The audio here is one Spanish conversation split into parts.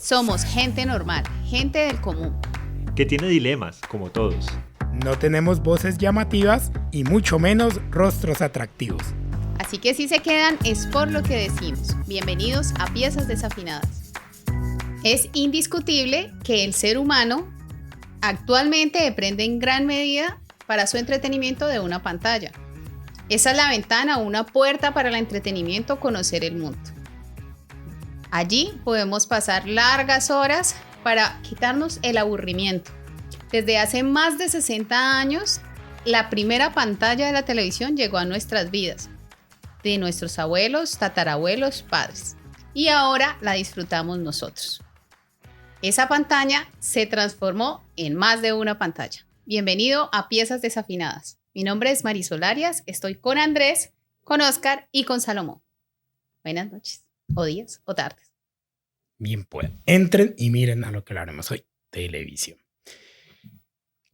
Somos gente normal, gente del común. Que tiene dilemas, como todos. No tenemos voces llamativas y mucho menos rostros atractivos. Así que si se quedan es por lo que decimos. Bienvenidos a Piezas Desafinadas. Es indiscutible que el ser humano actualmente depende en gran medida para su entretenimiento de una pantalla. Esa es la ventana o una puerta para el entretenimiento, conocer el mundo. Allí podemos pasar largas horas para quitarnos el aburrimiento. Desde hace más de 60 años, la primera pantalla de la televisión llegó a nuestras vidas, de nuestros abuelos, tatarabuelos, padres. Y ahora la disfrutamos nosotros. Esa pantalla se transformó en más de una pantalla. Bienvenido a Piezas Desafinadas. Mi nombre es Marisol Arias, estoy con Andrés, con Oscar y con Salomón. Buenas noches, o días, o tardes. Bien, pues entren y miren a lo que hablaremos hoy, televisión.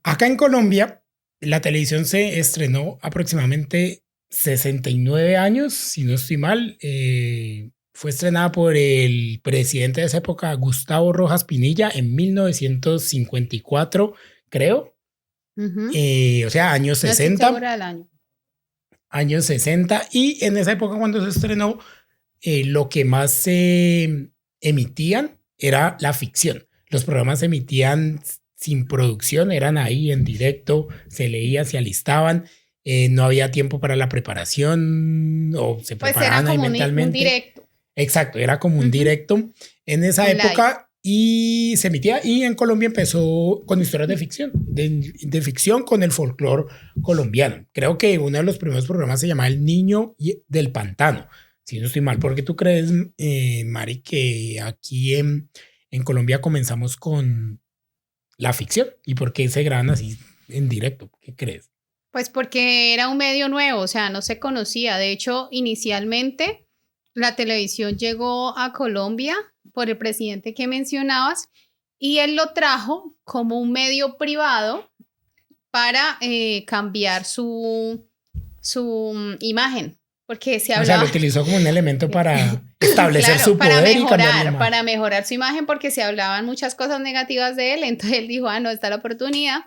Acá en Colombia, la televisión se estrenó aproximadamente 69 años, si no estoy mal. Fue estrenada por el presidente de esa época, Gustavo Rojas Pinilla, en 1954, creo. O sea, años 60. No estoy segura del año. Años 60. Y en esa época, cuando se estrenó, lo que más se emitían era la ficción. Los programas se emitían sin producción, eran ahí en directo, se leía, se alistaban, no había tiempo para la preparación o se preparaban ahí mentalmente. Un directo. Exacto, era como un directo en esa época y se emitía, y en Colombia empezó con historias de ficción, de ficción con el folclore colombiano. Creo que uno de los primeros programas se llamaba El Niño del Pantano, si no estoy mal. ¿Por qué tú crees, Mari, que aquí en Colombia comenzamos con la ficción? ¿Y por qué se graban así en directo? ¿Qué crees? Pues porque era un medio nuevo, o sea, no se conocía. De hecho, inicialmente la televisión llegó a Colombia por el presidente que mencionabas y él lo trajo como un medio privado para cambiar su imagen. Porque se hablaba... O sea, lo utilizó como un elemento para establecer su poder para mejorar su imagen, porque se hablaban muchas cosas negativas de él. Entonces él dijo, no, está la oportunidad.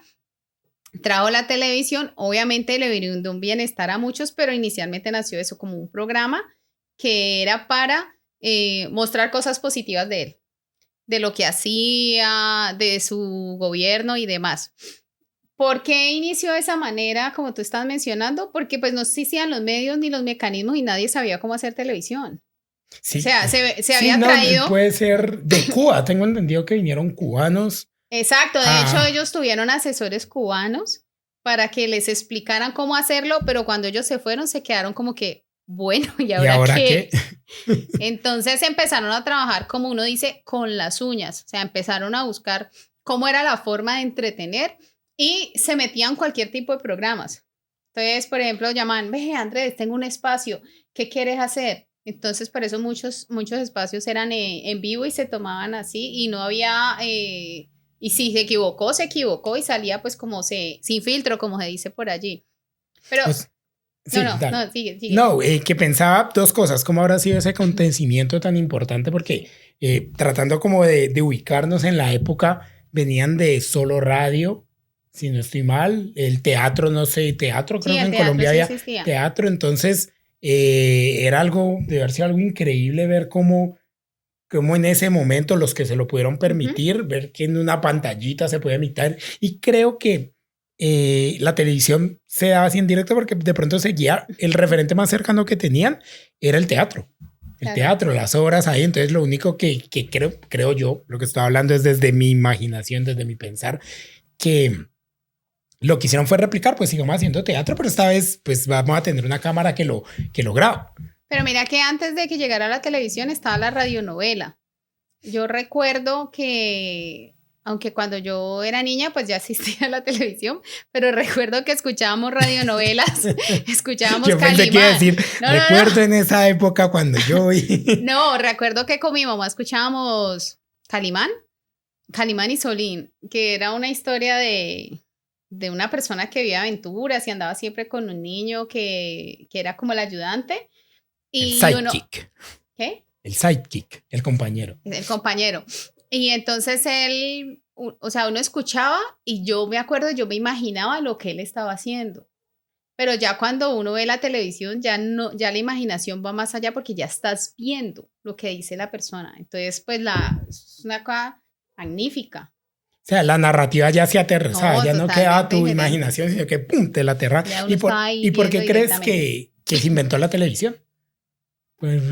Trajo la televisión, obviamente le brindó un bienestar a muchos, pero inicialmente nació eso como un programa que era para mostrar cosas positivas de él, de lo que hacía, de su gobierno y demás. ¿Por qué inició de esa manera, como tú estás mencionando? Porque pues no existían los medios ni los mecanismos y nadie sabía cómo hacer televisión. Sí. O sea, se había traído... Puede ser de Cuba, tengo entendido que vinieron cubanos. Exacto, de hecho ellos tuvieron asesores cubanos para que les explicaran cómo hacerlo, pero cuando ellos se fueron se quedaron como que, bueno, ¿y ahora qué? Entonces empezaron a trabajar, como uno dice, con las uñas. O sea, empezaron a buscar cómo era la forma de entretener y se metían cualquier tipo de programas. Entonces, por ejemplo, llaman, ve, Andrés, tengo un espacio, ¿qué quieres hacer? Entonces, por eso muchos espacios eran en vivo y se tomaban así y no había... y si se equivocó y salía pues como sin filtro, como se dice por allí. Pero... Pues, sí, sigue. No, que pensaba dos cosas, cómo habrá sido ese acontecimiento tan importante, porque tratando como de ubicarnos en la época, venían de solo radio, si no estoy mal, el teatro, no sé, creo que en Colombia había teatro, entonces era algo, debe haber sido algo increíble ver cómo en ese momento los que se lo pudieron permitir, ver que en una pantallita se puede emitir, y creo que la televisión se daba así en directo porque de pronto seguía el referente más cercano que tenían era el teatro. El teatro, las obras ahí. Entonces lo único que creo yo, lo que estaba hablando es desde mi imaginación, desde mi pensar, que lo que hicieron fue replicar, pues sigamos haciendo teatro, pero esta vez pues vamos a tener una cámara que lo graba. Pero mira que antes de que llegara la televisión estaba la radionovela. Yo recuerdo que... aunque cuando yo era niña, pues ya existía la televisión, pero recuerdo que escuchábamos radionovelas, escuchábamos yo Calimán. Pensé que iba a decir, recuerdo en esa época cuando yo vi. No, recuerdo que con mi mamá escuchábamos Calimán y Solín, que era una historia de una persona que vivía aventuras y andaba siempre con un niño que era como el ayudante. Y el sidekick. ¿Qué? El sidekick, el compañero. El compañero. Y entonces él, o sea, uno escuchaba y yo me acuerdo, yo me imaginaba lo que él estaba haciendo. Pero ya cuando uno ve la televisión, ya no, ya la imaginación va más allá porque ya estás viendo lo que dice la persona. Entonces, pues es una cosa magnífica. O sea, la narrativa ya se aterrizaba, No, ya no quedaba tu totalmente diferente. imaginación, sino que ¡pum! Te la aterra. Ya uno estaba ahí ¿Y por qué viendo crees directamente. que se inventó la televisión? Pues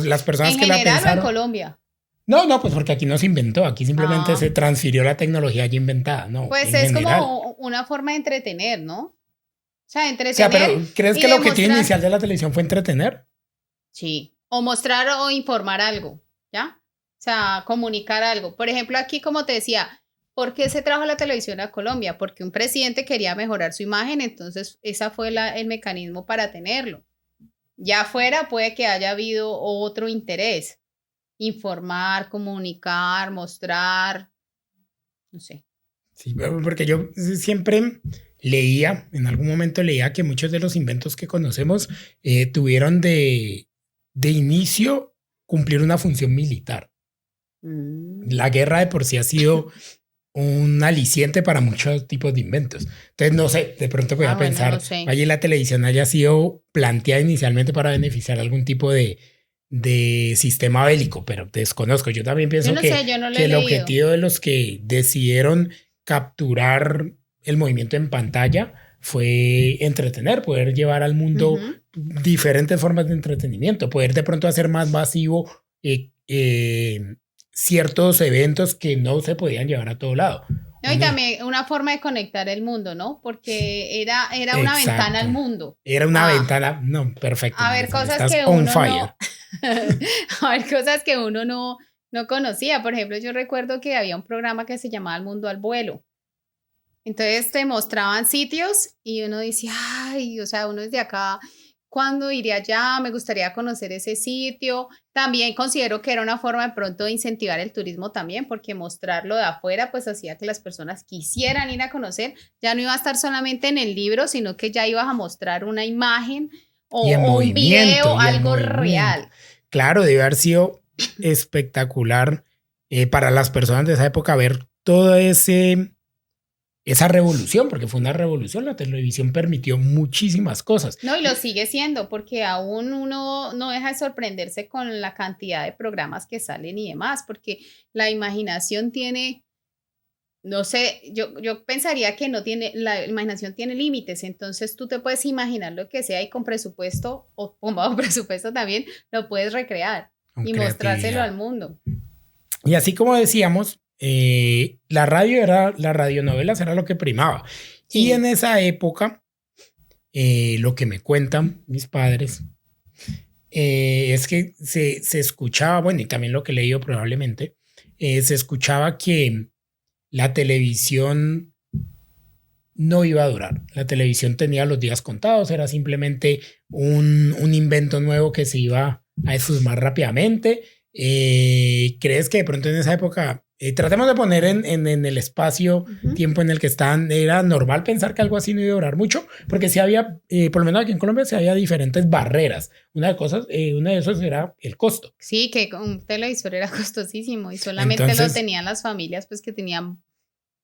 las personas ¿En que la general o en pensaron. Colombia? No, pues porque aquí no se inventó, aquí simplemente Ah, se transfirió la tecnología ya inventada, no, pues en es general. como una forma de entretener, ¿no? O sea, O sea, pero entretener ¿crees y que el objetivo demostrar. inicial de la televisión fue entretener? Sí. O mostrar o informar algo, ¿ya? O sea, comunicar algo. Por ejemplo, aquí, como te decía, ¿por qué se trajo la televisión a Colombia? Porque un presidente quería mejorar su imagen, entonces ese fue el mecanismo para tenerlo. Ya afuera puede que haya habido otro interés. Informar, comunicar, mostrar, no sé. Sí, porque yo siempre leía, en algún momento leía que muchos de los inventos que conocemos tuvieron de inicio cumplir una función militar. La guerra de por sí ha sido un aliciente para muchos tipos de inventos. Entonces, no sé, de pronto voy a Bueno, pensar, no sé. vaya, la televisión haya sido planteada inicialmente para beneficiar algún tipo de sistema bélico, pero desconozco. Yo también Yo pienso no sé, yo no lo que he el leído. objetivo de los que decidieron capturar el movimiento en pantalla fue entretener, poder llevar al mundo diferentes formas de entretenimiento, poder de pronto hacer más masivo ciertos eventos que no se podían llevar a todo lado. No, y también una forma de conectar el mundo, ¿no? Porque era una Exacto. ventana al mundo. Era una ventana, no, perfecto. A ver, cosas estás que on uno fire. no. A ver, cosas que uno no conocía. Por ejemplo, yo recuerdo que había un programa que se llamaba El Mundo al Vuelo. Entonces te mostraban sitios y uno decía, ay, o sea, uno desde acá, ¿cuándo iría allá? Me gustaría conocer ese sitio. También considero que era una forma de pronto de incentivar el turismo también, porque mostrarlo de afuera pues hacía que las personas quisieran ir a conocer. Ya no iba a estar solamente en el libro, sino que ya ibas a mostrar una imagen o un video, algo real. Claro, debe haber sido espectacular para las personas de esa época ver todo esa revolución, porque fue una revolución. La televisión permitió muchísimas cosas. No, y lo sigue siendo, porque aún uno no deja de sorprenderse con la cantidad de programas que salen y demás, porque la imaginación tiene, no sé, yo pensaría que no tiene, la imaginación tiene límites, entonces tú te puedes imaginar lo que sea y con presupuesto o con bajo presupuesto también lo puedes recrear y mostrárselo al mundo. Y así como decíamos, las radionovelas era lo que primaba. Sí. Y en esa época, lo que me cuentan mis padres es que se escuchaba, bueno, y también lo que he leído probablemente, se escuchaba que la televisión no iba a durar. La televisión tenía los días contados, era simplemente un invento nuevo que se iba a esfumar rápidamente. ¿Crees que de pronto en esa época, tratemos de poner en el espacio, tiempo en el que están, era normal pensar que algo así no iba a durar mucho? Porque sí había, por lo menos aquí en Colombia, sí había diferentes barreras. Una de esas era el costo. Sí, que un televisor era costosísimo y solamente entonces, lo tenían las familias pues que tenían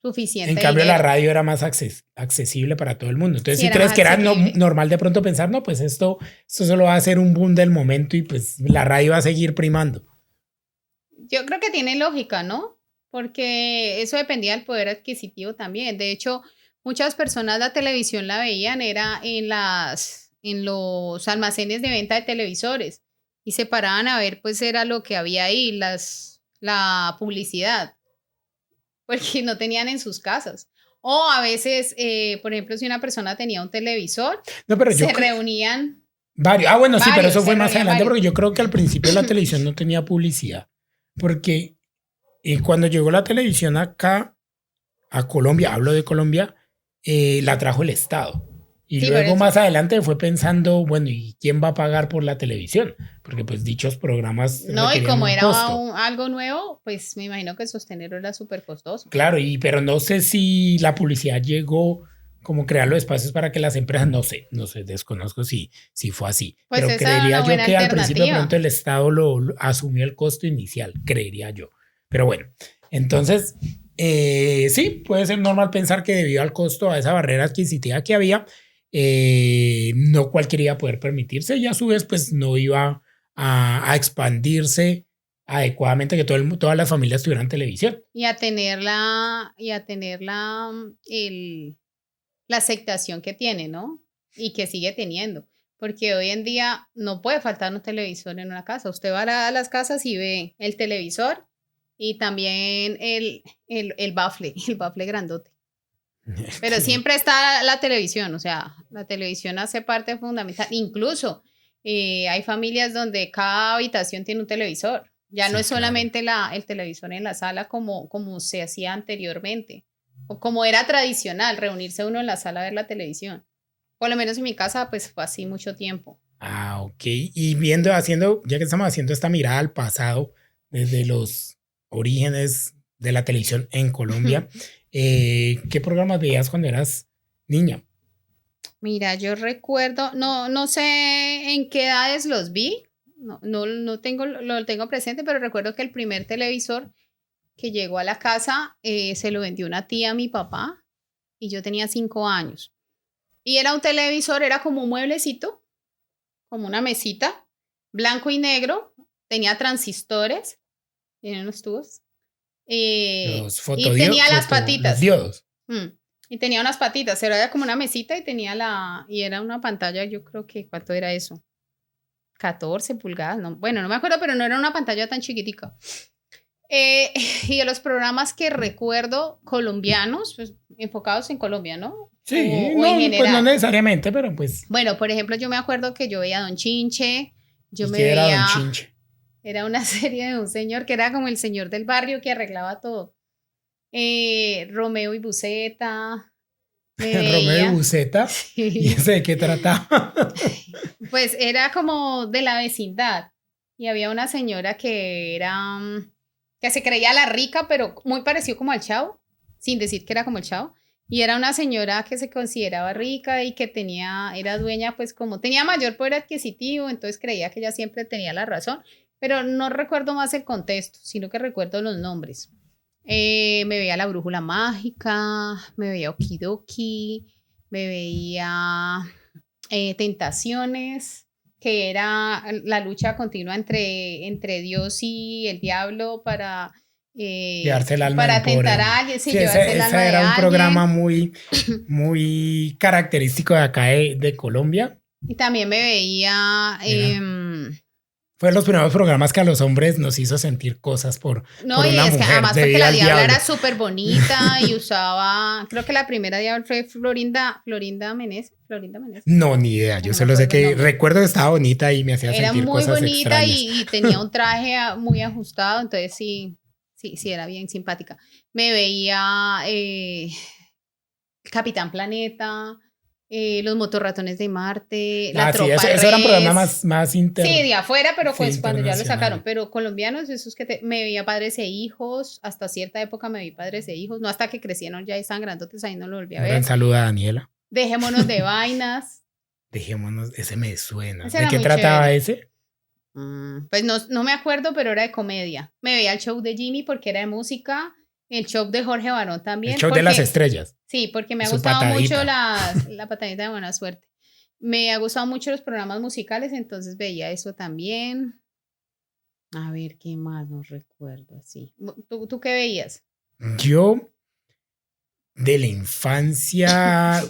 suficiente. En cambio, dinero. la radio era más accesible para todo el mundo. Entonces, sí, si crees que era normal de pronto pensar, no, pues esto solo va a ser un boom del momento y pues la radio va a seguir primando. Yo creo que tiene lógica, ¿no? Porque eso dependía del poder adquisitivo también. De hecho, muchas personas la televisión la veían era en los almacenes de venta de televisores y se paraban a ver, pues era lo que había ahí, la publicidad, porque no tenían en sus casas. O a veces, por ejemplo, si una persona tenía un televisor, se reunían. Varios. Bueno, sí, pero eso fue más adelante, porque yo creo que al principio la televisión no tenía publicidad. Porque cuando llegó la televisión acá a Colombia, hablo de Colombia, la trajo el Estado. Y sí, luego más adelante fue pensando, bueno, ¿y quién va a pagar por la televisión? Porque pues dichos programas... No, y como era algo nuevo, pues me imagino que sostenerlo era súper costoso. Claro, pero no sé si la publicidad llegó como crear los espacios para que las empresas, no sé, desconozco si fue así. Pues pero creería yo que al principio de pronto el Estado lo asumió el costo inicial, creería yo. Pero bueno, entonces, sí, puede ser normal pensar que debido al costo, a esa barrera adquisitiva que había, no cualquiera iba a poder permitirse y a su vez, pues no iba a expandirse adecuadamente, que todas las familias tuvieran televisión. Y a tener la aceptación que tiene, ¿no? Y que sigue teniendo. Porque hoy en día no puede faltar un televisor en una casa. Usted va a las casas y ve el televisor y también el bafle grandote. Pero siempre está la televisión, o sea, la televisión hace parte fundamental. Incluso hay familias donde cada habitación tiene un televisor. Ya no es solamente el televisor en la sala como se hacía anteriormente, o como era tradicional, reunirse uno en la sala a ver la televisión. Por lo menos en mi casa, pues fue así mucho tiempo. Ah, ok. Y ya que estamos haciendo esta mirada al pasado, desde los orígenes de la televisión en Colombia, ¿qué programas veías cuando eras niña? Mira, yo recuerdo, no sé en qué edades los vi, no lo tengo presente, pero recuerdo que el primer televisor que llegó a la casa se lo vendió una tía a mi papá y yo tenía 5 años. Y era un televisor, era como un mueblecito, como una mesita, blanco y negro, tenía transistores, tenía unos tubos. Los y tenía las patitas. Los diodos. Y tenía unas patitas, era como una mesita y y era una pantalla, yo creo que, ¿cuánto era eso? 14 pulgadas, no, bueno, no me acuerdo, pero no era una pantalla tan chiquitica. Y de los programas que recuerdo colombianos, pues, enfocados en Colombia, ¿no? Sí, o en general. Pues no necesariamente, pero pues. Bueno, por ejemplo, yo me acuerdo que yo veía a Don Chinche, ¿Qué era Don Chinche? Era una serie de un señor que era como el señor del barrio que arreglaba todo. Romeo y Buceta. Romeo y Buceta. Sí. ¿Y ese de qué trataba? Pues era como de la vecindad. Y había una señora que se creía la rica, pero muy parecido como al Chavo, sin decir que era como el Chavo. Y era una señora que se consideraba rica y que era dueña, pues como tenía mayor poder adquisitivo, entonces creía que ella siempre tenía la razón. Pero no recuerdo más el contexto, sino que recuerdo los nombres. Me veía La Brújula Mágica, me veía Okidoki, me veía Tentaciones, que era la lucha continua entre Dios y el diablo para llevarse el alma para tentar a alguien. Sí, llevarse el alma ese de era un alguien. programa muy característico de acá de Colombia. Y también me veía... fue de los primeros programas que a los hombres nos hizo sentir cosas por una y es mujer. Que además porque la diabla era súper bonita y usaba, creo que la primera diabla fue Florinda Menezes. No, ni idea. Yo solo sé que recuerdo que estaba bonita y me hacía sentir cosas extrañas. Era muy bonita y tenía un traje muy ajustado, entonces sí, era bien simpática. Me veía Capitán Planeta, Los Motorratones de Marte, La Tropa Rex. Eso eran programas más internos. Sí, de afuera, pero pues cuando ya lo sacaron. Pero colombianos, esos me veía Padres e Hijos, hasta cierta época me vi Padres e Hijos, no hasta que crecieron ya y estaban grandotes, ahí no lo volví a ver. Un saludo a Daniela. Dejémonos de vainas. Ese me suena. Ese ¿De qué trataba chévere. Ese? Pues no me acuerdo, pero era de comedia. Me veía el show de Jimmy porque era de música, el show de Jorge Barón también. El show de las estrellas. Sí, porque me ha gustado mucho la patadita de buena suerte. Me ha gustado mucho los programas musicales, entonces veía eso también. A ver, ¿qué más? No recuerdo así. ¿Tú qué veías? Yo, de la infancia,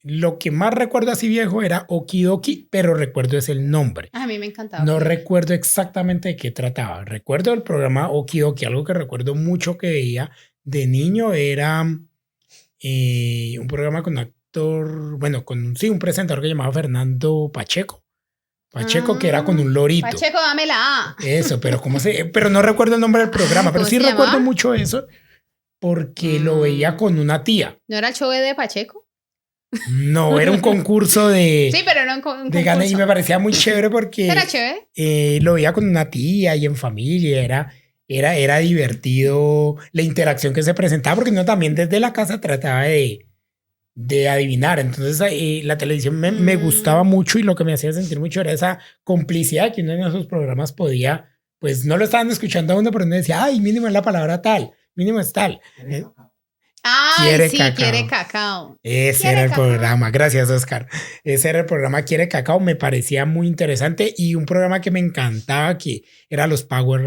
lo que más recuerdo así viejo era Okidoki, pero recuerdo es el nombre. A mí me encantaba. No recuerdo exactamente de qué trataba. Recuerdo el programa Okidoki, algo que recuerdo mucho que veía de niño era un programa con un actor, bueno, un presentador que llamaba Fernando Pacheco. Que era con un lorito. Pacheco, dámela. Eso, pero pero no recuerdo el nombre del programa, pero sí recuerdo mucho eso porque lo veía con una tía. ¿No era el show de Pacheco? No, era un concurso de... Sí, pero era un concurso. De gana y me parecía muy chévere porque... ¿Era chévere? Lo veía con una tía y en familia, era divertido la interacción que se presentaba porque uno también desde la casa trataba de adivinar. Entonces la televisión me gustaba mucho y lo que me hacía sentir mucho era esa complicidad que uno en esos programas podía pues no lo estaban escuchando a uno, pero uno decía, ay, mínimo es la palabra tal, mínimo es tal. Ay, Quiere sí, cacao. quiere cacao. Ese Quiere era el cacao. programa, gracias Oscar. Ese era el programa Quiere Cacao, me parecía muy interesante y un programa que me encantaba que era los Power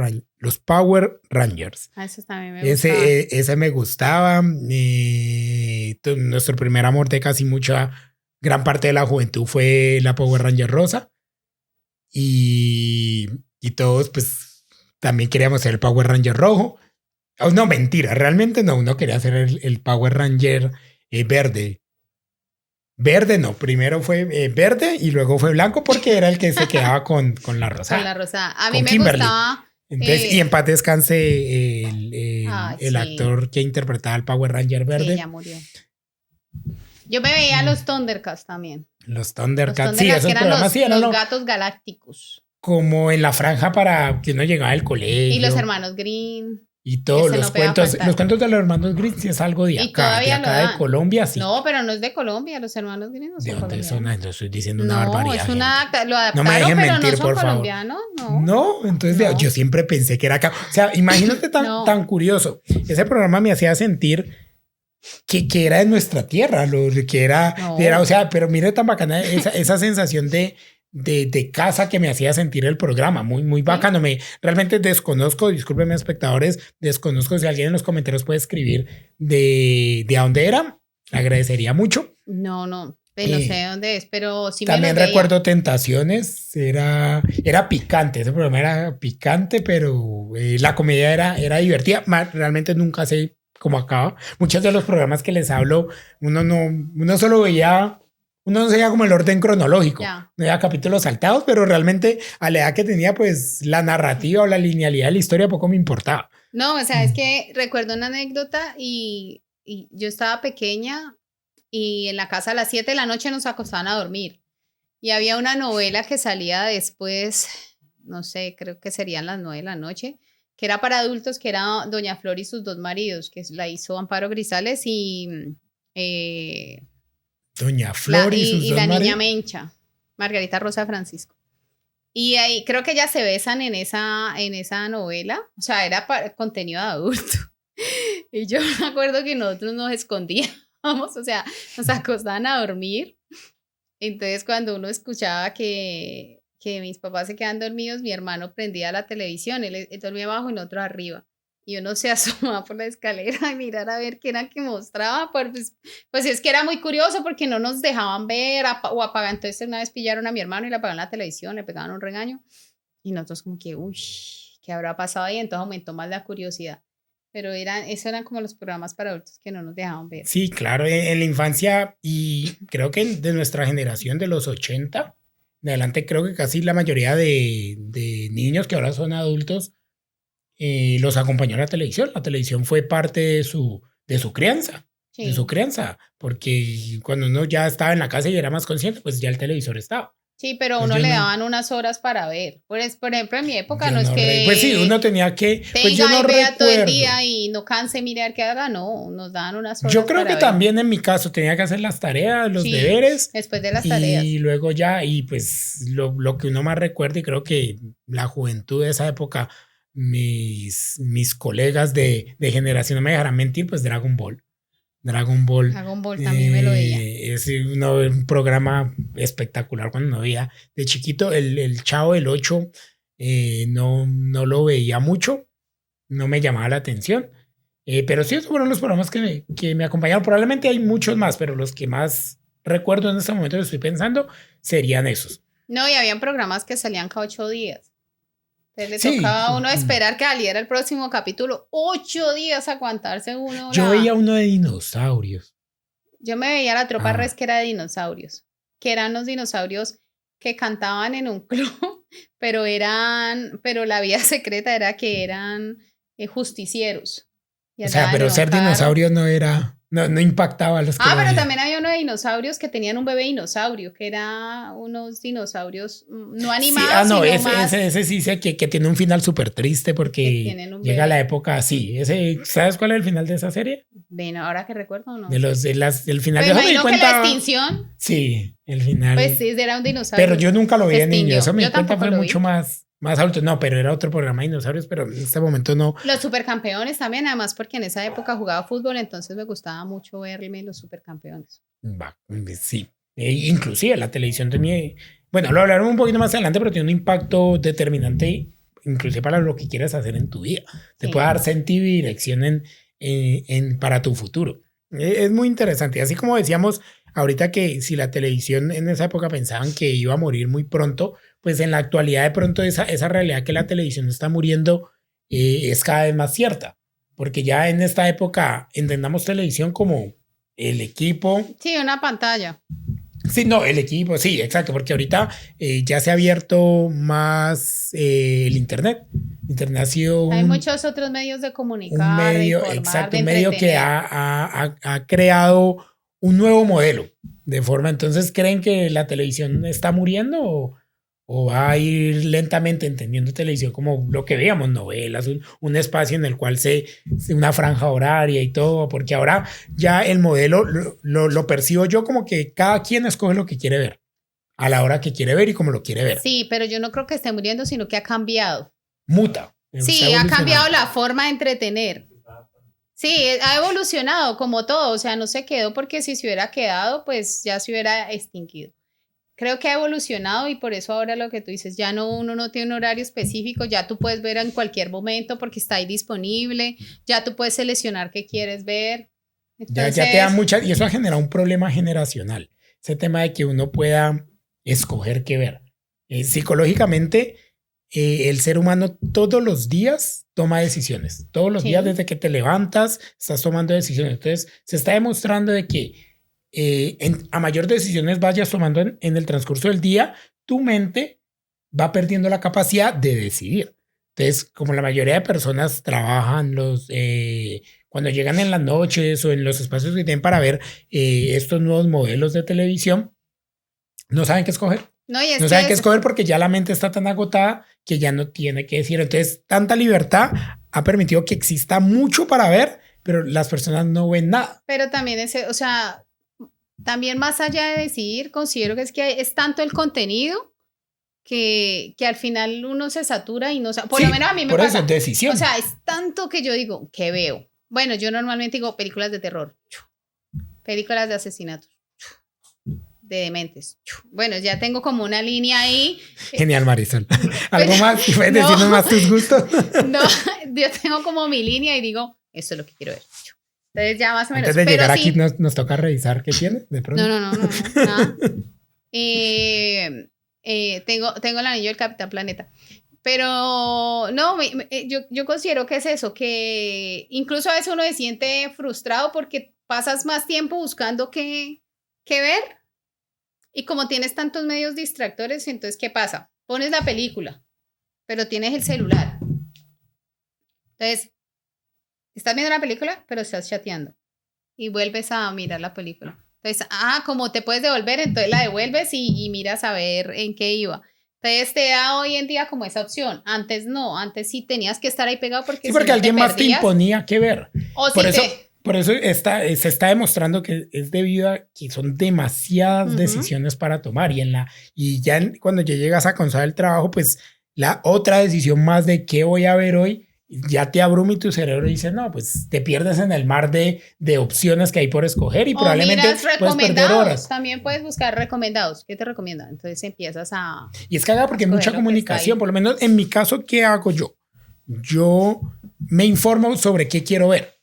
Rangers. Eso también me gustaba. Ese me gustaba. Nuestro primer amor de casi gran parte de la juventud fue la Power Ranger rosa y todos pues también queríamos ser el Power Ranger rojo. Oh, no, mentira, realmente no, uno quería ser el Power Ranger verde. Verde no, primero fue verde y luego fue blanco porque era el que se quedaba con la rosada. Con la rosada. A mí Con me Kimberly. gustaba. Entonces, y en paz descanse el sí. actor que interpretaba al Power Ranger Sí, verde. ya murió. Yo me veía los Thundercats también. Los Thundercats, Los sí, Thundercats esos eran programas sí eran los gatos galácticos. como en la franja para que uno llegaba al colegio. Y los hermanos Green. Y todos Ese los no podía cuentos, faltar. los cuentos de los hermanos Grimm sí es algo de Y acá, todavía de lo acá de dan. Colombia, sí. No, pero no es de Colombia, los hermanos Green no ¿De son dónde son? colombianos. No, estoy diciendo una No, barbaridad. es una, lo No adaptaron, me dejen pero mentir, no son por favor. colombianos, no. No, entonces No. yo siempre pensé que era acá. O sea, imagínate No. tan curioso. Ese programa me hacía sentir que era de nuestra tierra, lo que era, No. o sea, pero mire tan bacana esa sensación de casa que me hacía sentir el programa, muy bacano. Realmente desconozco, discúlpenme espectadores, desconozco si alguien en los comentarios puede escribir de dónde era, agradecería mucho. No, pues no sé dónde es, pero sí me También lo veía. recuerdo Tentaciones, era picante, ese programa era picante, pero la comedia era divertida. Realmente nunca sé cómo acaba. Muchos de los programas que les hablo, uno solo veía, uno no seguía como el orden cronológico, Ya. no había capítulos saltados, pero realmente a la edad que tenía, pues la narrativa o la linealidad de la historia poco me importaba. No, o sea, es que recuerdo una anécdota y yo estaba pequeña y en la casa a las 7 de la noche nos acostaban a dormir. Y había una novela que salía después, no sé, creo que serían las 9 de la noche, que era para adultos, que era Doña Flor y sus dos maridos, que la hizo Amparo Grisales y Doña Flor y sus dos la niña maridos. Mencha, Margarita Rosa Francisco. Y ahí creo que ya se besan en esa novela, o sea, era para contenido de adulto. Y yo me acuerdo que nosotros nos escondíamos, o sea, nos acostaban a dormir. Entonces, cuando uno escuchaba que mis papás se quedan dormidos, mi hermano prendía la televisión, él dormía abajo y nosotros arriba. Y uno se asomaba por la escalera a mirar a ver qué era que mostraba. Pues es que era muy curioso porque no nos dejaban ver o apagar. Entonces una vez pillaron a mi hermano y le apagaron la televisión, le pegaban un regaño. Y nosotros como que, uy, ¿qué habrá pasado ahí? Entonces aumentó más la curiosidad. Pero esos eran como los programas para adultos que no nos dejaban ver. Sí, claro, en la infancia y creo que de nuestra generación de los 80, de adelante creo que casi la mayoría de niños que ahora son adultos los acompañó a la televisión. La televisión fue parte de su crianza, Sí. de su crianza, porque cuando uno ya estaba en la casa y era más consciente, pues ya el televisor estaba. Sí, pero Pues uno yo le no- daban unas horas para ver. Por ejemplo, en mi época Yo no es que... pues sí, uno tenía que... Pues tenga yo no y vea todo el recuerdo. día y no canse mirar qué haga, no, nos daban unas horas Yo creo para que ver. también en mi caso tenía que hacer las tareas, los Sí, deberes. después de las tareas. Y luego ya, y pues lo que uno más recuerda, y creo que la juventud de esa época, mis colegas de generación no me dejarán mentir, pues Dragon Ball. Dragon Ball También me lo veía. es un programa espectacular cuando no veía de chiquito. El Chavo del 8 no lo veía mucho, no me llamaba la atención. Pero sí, esos fueron los programas que me acompañaron. Probablemente hay muchos más, pero los que más recuerdo en este momento que estoy pensando serían esos. No, y habían programas que salían cada 8 días. Entonces le Sí. tocaba a uno esperar que saliera el próximo capítulo. 8 días aguantarse uno. Yo veía uno de dinosaurios. Yo me veía la tropa Ah. resquera de dinosaurios, que eran los dinosaurios que cantaban en un club, pero la vida secreta era que eran justicieros. Y O sea, andaban pero en un ser carro. dinosaurio no impactaba a los que lo Pero veían. también había uno de dinosaurios que tenían un bebé dinosaurio, que era unos dinosaurios no animados, Sí, sino más... ese sí sé que tiene un final súper triste Que porque tienen un llega bebé. la época así. ¿Sabes cuál es el final de esa serie? Ven, ahora que recuerdo, ¿o no? El final Pues de imagino que la extinción, Sí, el final. pues sí, era un dinosaurio. Pero yo nunca lo vi se de niño. extinguió. Eso me Yo di cuenta tampoco fue lo vi. mucho más más adultos. No, pero era otro programa de dinosaurios, pero en este momento no. Los supercampeones también, además porque en esa época jugaba fútbol, entonces me gustaba mucho verme los supercampeones. Va, sí. Inclusive la televisión tenía, bueno, lo hablaremos un poquito más adelante, pero tiene un impacto determinante, inclusive para lo que quieras hacer en tu vida. Te puede dar sentido y dirección para tu futuro. Es muy interesante. Así como decíamos ahorita que si la televisión en esa época pensaban que iba a morir muy pronto, pues en la actualidad de pronto esa realidad que la televisión está muriendo es cada vez más cierta. Porque ya en esta época entendamos televisión como el equipo. Sí, una pantalla. Sí, no, el equipo, sí, exacto, porque ahorita ya se ha abierto más el Internet. Internet ha sido hay muchos otros medios de comunicar, un medio, de informar, exacto, de un medio que ha creado un nuevo modelo de forma. Entonces, ¿creen que la televisión está muriendo o va a ir lentamente entendiendo televisión como lo que veíamos, novelas, un espacio en el cual una franja horaria y todo? Porque ahora ya el modelo lo percibo yo como que cada quien escoge lo que quiere ver, a la hora que quiere ver y como lo quiere ver. Sí, pero yo no creo que esté muriendo, sino que ha cambiado. Muta. Sí, ha cambiado la forma de entretener. Sí, ha evolucionado como todo, o sea, no se quedó porque si se hubiera quedado, pues ya se hubiera extinguido. Creo que ha evolucionado y por eso ahora lo que tú dices, ya no, uno no tiene un horario específico, ya tú puedes ver en cualquier momento porque está ahí disponible, ya tú puedes seleccionar qué quieres ver. Entonces, ya te da mucha, y eso ha generado un problema generacional, ese tema de que uno pueda escoger qué ver. Psicológicamente, el ser humano todos los días toma decisiones, todos los días desde que te levantas estás tomando decisiones. Entonces se está demostrando de que a mayor decisiones vayas tomando en el transcurso del día, tu mente va perdiendo la capacidad de decidir. Entonces, como la mayoría de personas trabajan cuando llegan en las noches o en los espacios que tienen para ver estos nuevos modelos de televisión, no saben qué escoger. No saben qué escoger porque ya la mente está tan agotada que ya no tiene que decir. Entonces, tanta libertad ha permitido que exista mucho para ver, pero las personas no ven nada. Pero también o sea, también más allá de decidir, considero que es tanto el contenido que al final uno se satura y no sabe. Por lo menos a mí me pasa. Por eso es decisión. O sea, es tanto que yo digo, ¿qué veo? Bueno, yo normalmente digo películas de terror, películas de asesinatos, de dementes. Bueno, ya tengo como una línea ahí. Genial, Marisol. ¿Algo más? ¿Puedes decirnos más tus gustos? No, yo tengo como mi línea y digo, esto es lo que quiero ver. Entonces ya más o menos. Antes de llegar aquí nos toca revisar qué tiene de pronto. No, nada. Tengo el anillo del Capitán Planeta. Pero no, yo considero que es eso, que incluso a veces uno se siente frustrado porque pasas más tiempo buscando qué ver. Y como tienes tantos medios distractores, entonces, ¿qué pasa? Pones la película, pero tienes el celular. Entonces, estás viendo la película, pero estás chateando. Y vuelves a mirar la película. Entonces, como te puedes devolver, entonces la devuelves y miras a ver en qué iba. Entonces, te da hoy en día como esa opción. Antes no, antes sí tenías que estar ahí pegado porque... Sí, porque alguien más te imponía qué ver. O Por eso se está demostrando que es debido a que son demasiadas decisiones para tomar y ya cuando ya llegas a cansar el trabajo, pues la otra decisión más de qué voy a ver hoy ya te abruma y tu cerebro dice, no, pues te pierdes en el mar de opciones que hay por escoger y probablemente puedes perder horas. También puedes buscar recomendados. ¿Qué te recomiendan? Entonces empiezas a... Y es que porque hay mucha comunicación, por lo menos en mi caso, ¿qué hago yo? Yo me informo sobre qué quiero ver.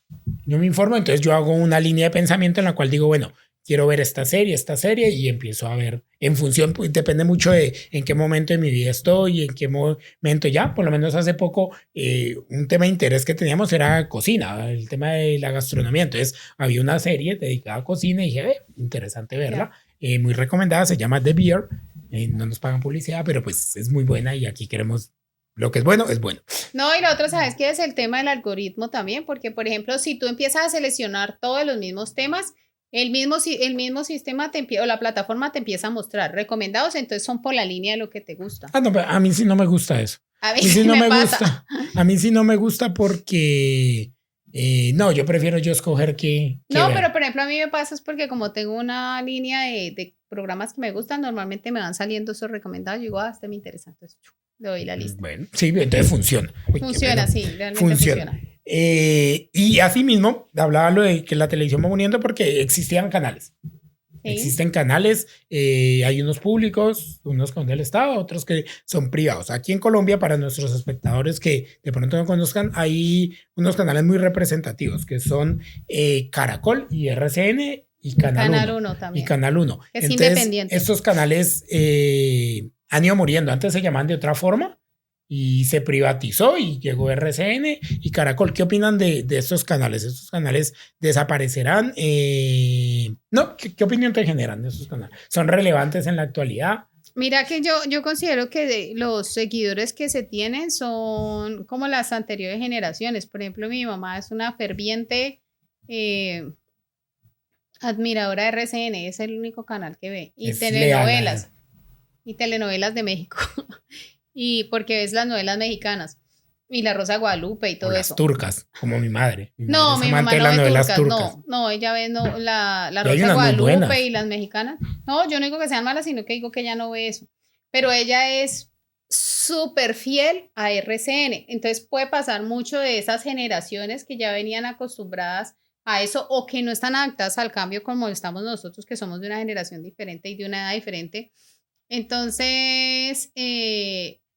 Yo me informo, entonces yo hago una línea de pensamiento en la cual digo, bueno, quiero ver esta serie y empiezo a ver en función, pues, depende mucho de en qué momento de mi vida estoy, en qué momento ya, por lo menos hace poco un tema de interés que teníamos era cocina, el tema de la gastronomía, entonces había una serie dedicada a cocina y dije, interesante verla, muy recomendada, se llama The Bear, no nos pagan publicidad, pero pues es muy buena y aquí queremos... Lo que es bueno, es bueno. No, y lo otro, ¿sabes qué es el tema del algoritmo también? Porque, por ejemplo, si tú empiezas a seleccionar todos los mismos temas, el mismo sistema o la plataforma te empieza a mostrar recomendados, entonces son por la línea de lo que te gusta. No, pero a mí sí no me gusta eso. A mí sí no me gusta. A mí sí no me gusta porque... no, yo prefiero escoger qué No, ver. pero por ejemplo a mí me pasa es porque como tengo una línea de programas que me gustan, normalmente me van saliendo esos recomendados y digo, este me interesa. Entonces, le doy la lista. Bueno, sí, entonces funciona. Uy, Funciona, bueno. sí, realmente funciona. Y asimismo, hablaba lo de que la televisión va muriendo porque existían canales. Sí. Existen canales, hay unos públicos, unos que son del Estado, otros que son privados. Aquí en Colombia, para nuestros espectadores que de pronto no conozcan, hay unos canales muy representativos que son Caracol y RCN y Canal 1 también. Y Canal 1. Es Entonces, independiente. estos canales han ido muriendo. Antes se llamaban de otra forma y se privatizó y llegó RCN y Caracol. ¿Qué opinan de estos canales? ¿Estos canales desaparecerán? No, ¿qué opinión te generan de estos canales? ¿Son relevantes en la actualidad? Mira que yo considero que los seguidores que se tienen son como las anteriores generaciones. Por ejemplo, mi mamá es una ferviente admiradora de RCN, es el único canal que ve. Y Es telenovelas. leal. Y telenovelas de México. Y porque ves las novelas mexicanas. Y La Rosa de Guadalupe y todo O las eso. turcas, como mi madre. No, mi mamá de no las ve novelas turcas. No, ella ve la Y hay Rosa de unas muy Guadalupe buenas. y las mexicanas. No, yo no digo que sean malas, sino que digo que ella no ve eso. Pero ella es súper fiel a RCN. Entonces puede pasar mucho de esas generaciones que ya venían acostumbradas a eso o que no están adaptadas al cambio como estamos nosotros, que somos de una generación diferente y de una edad diferente. Entonces,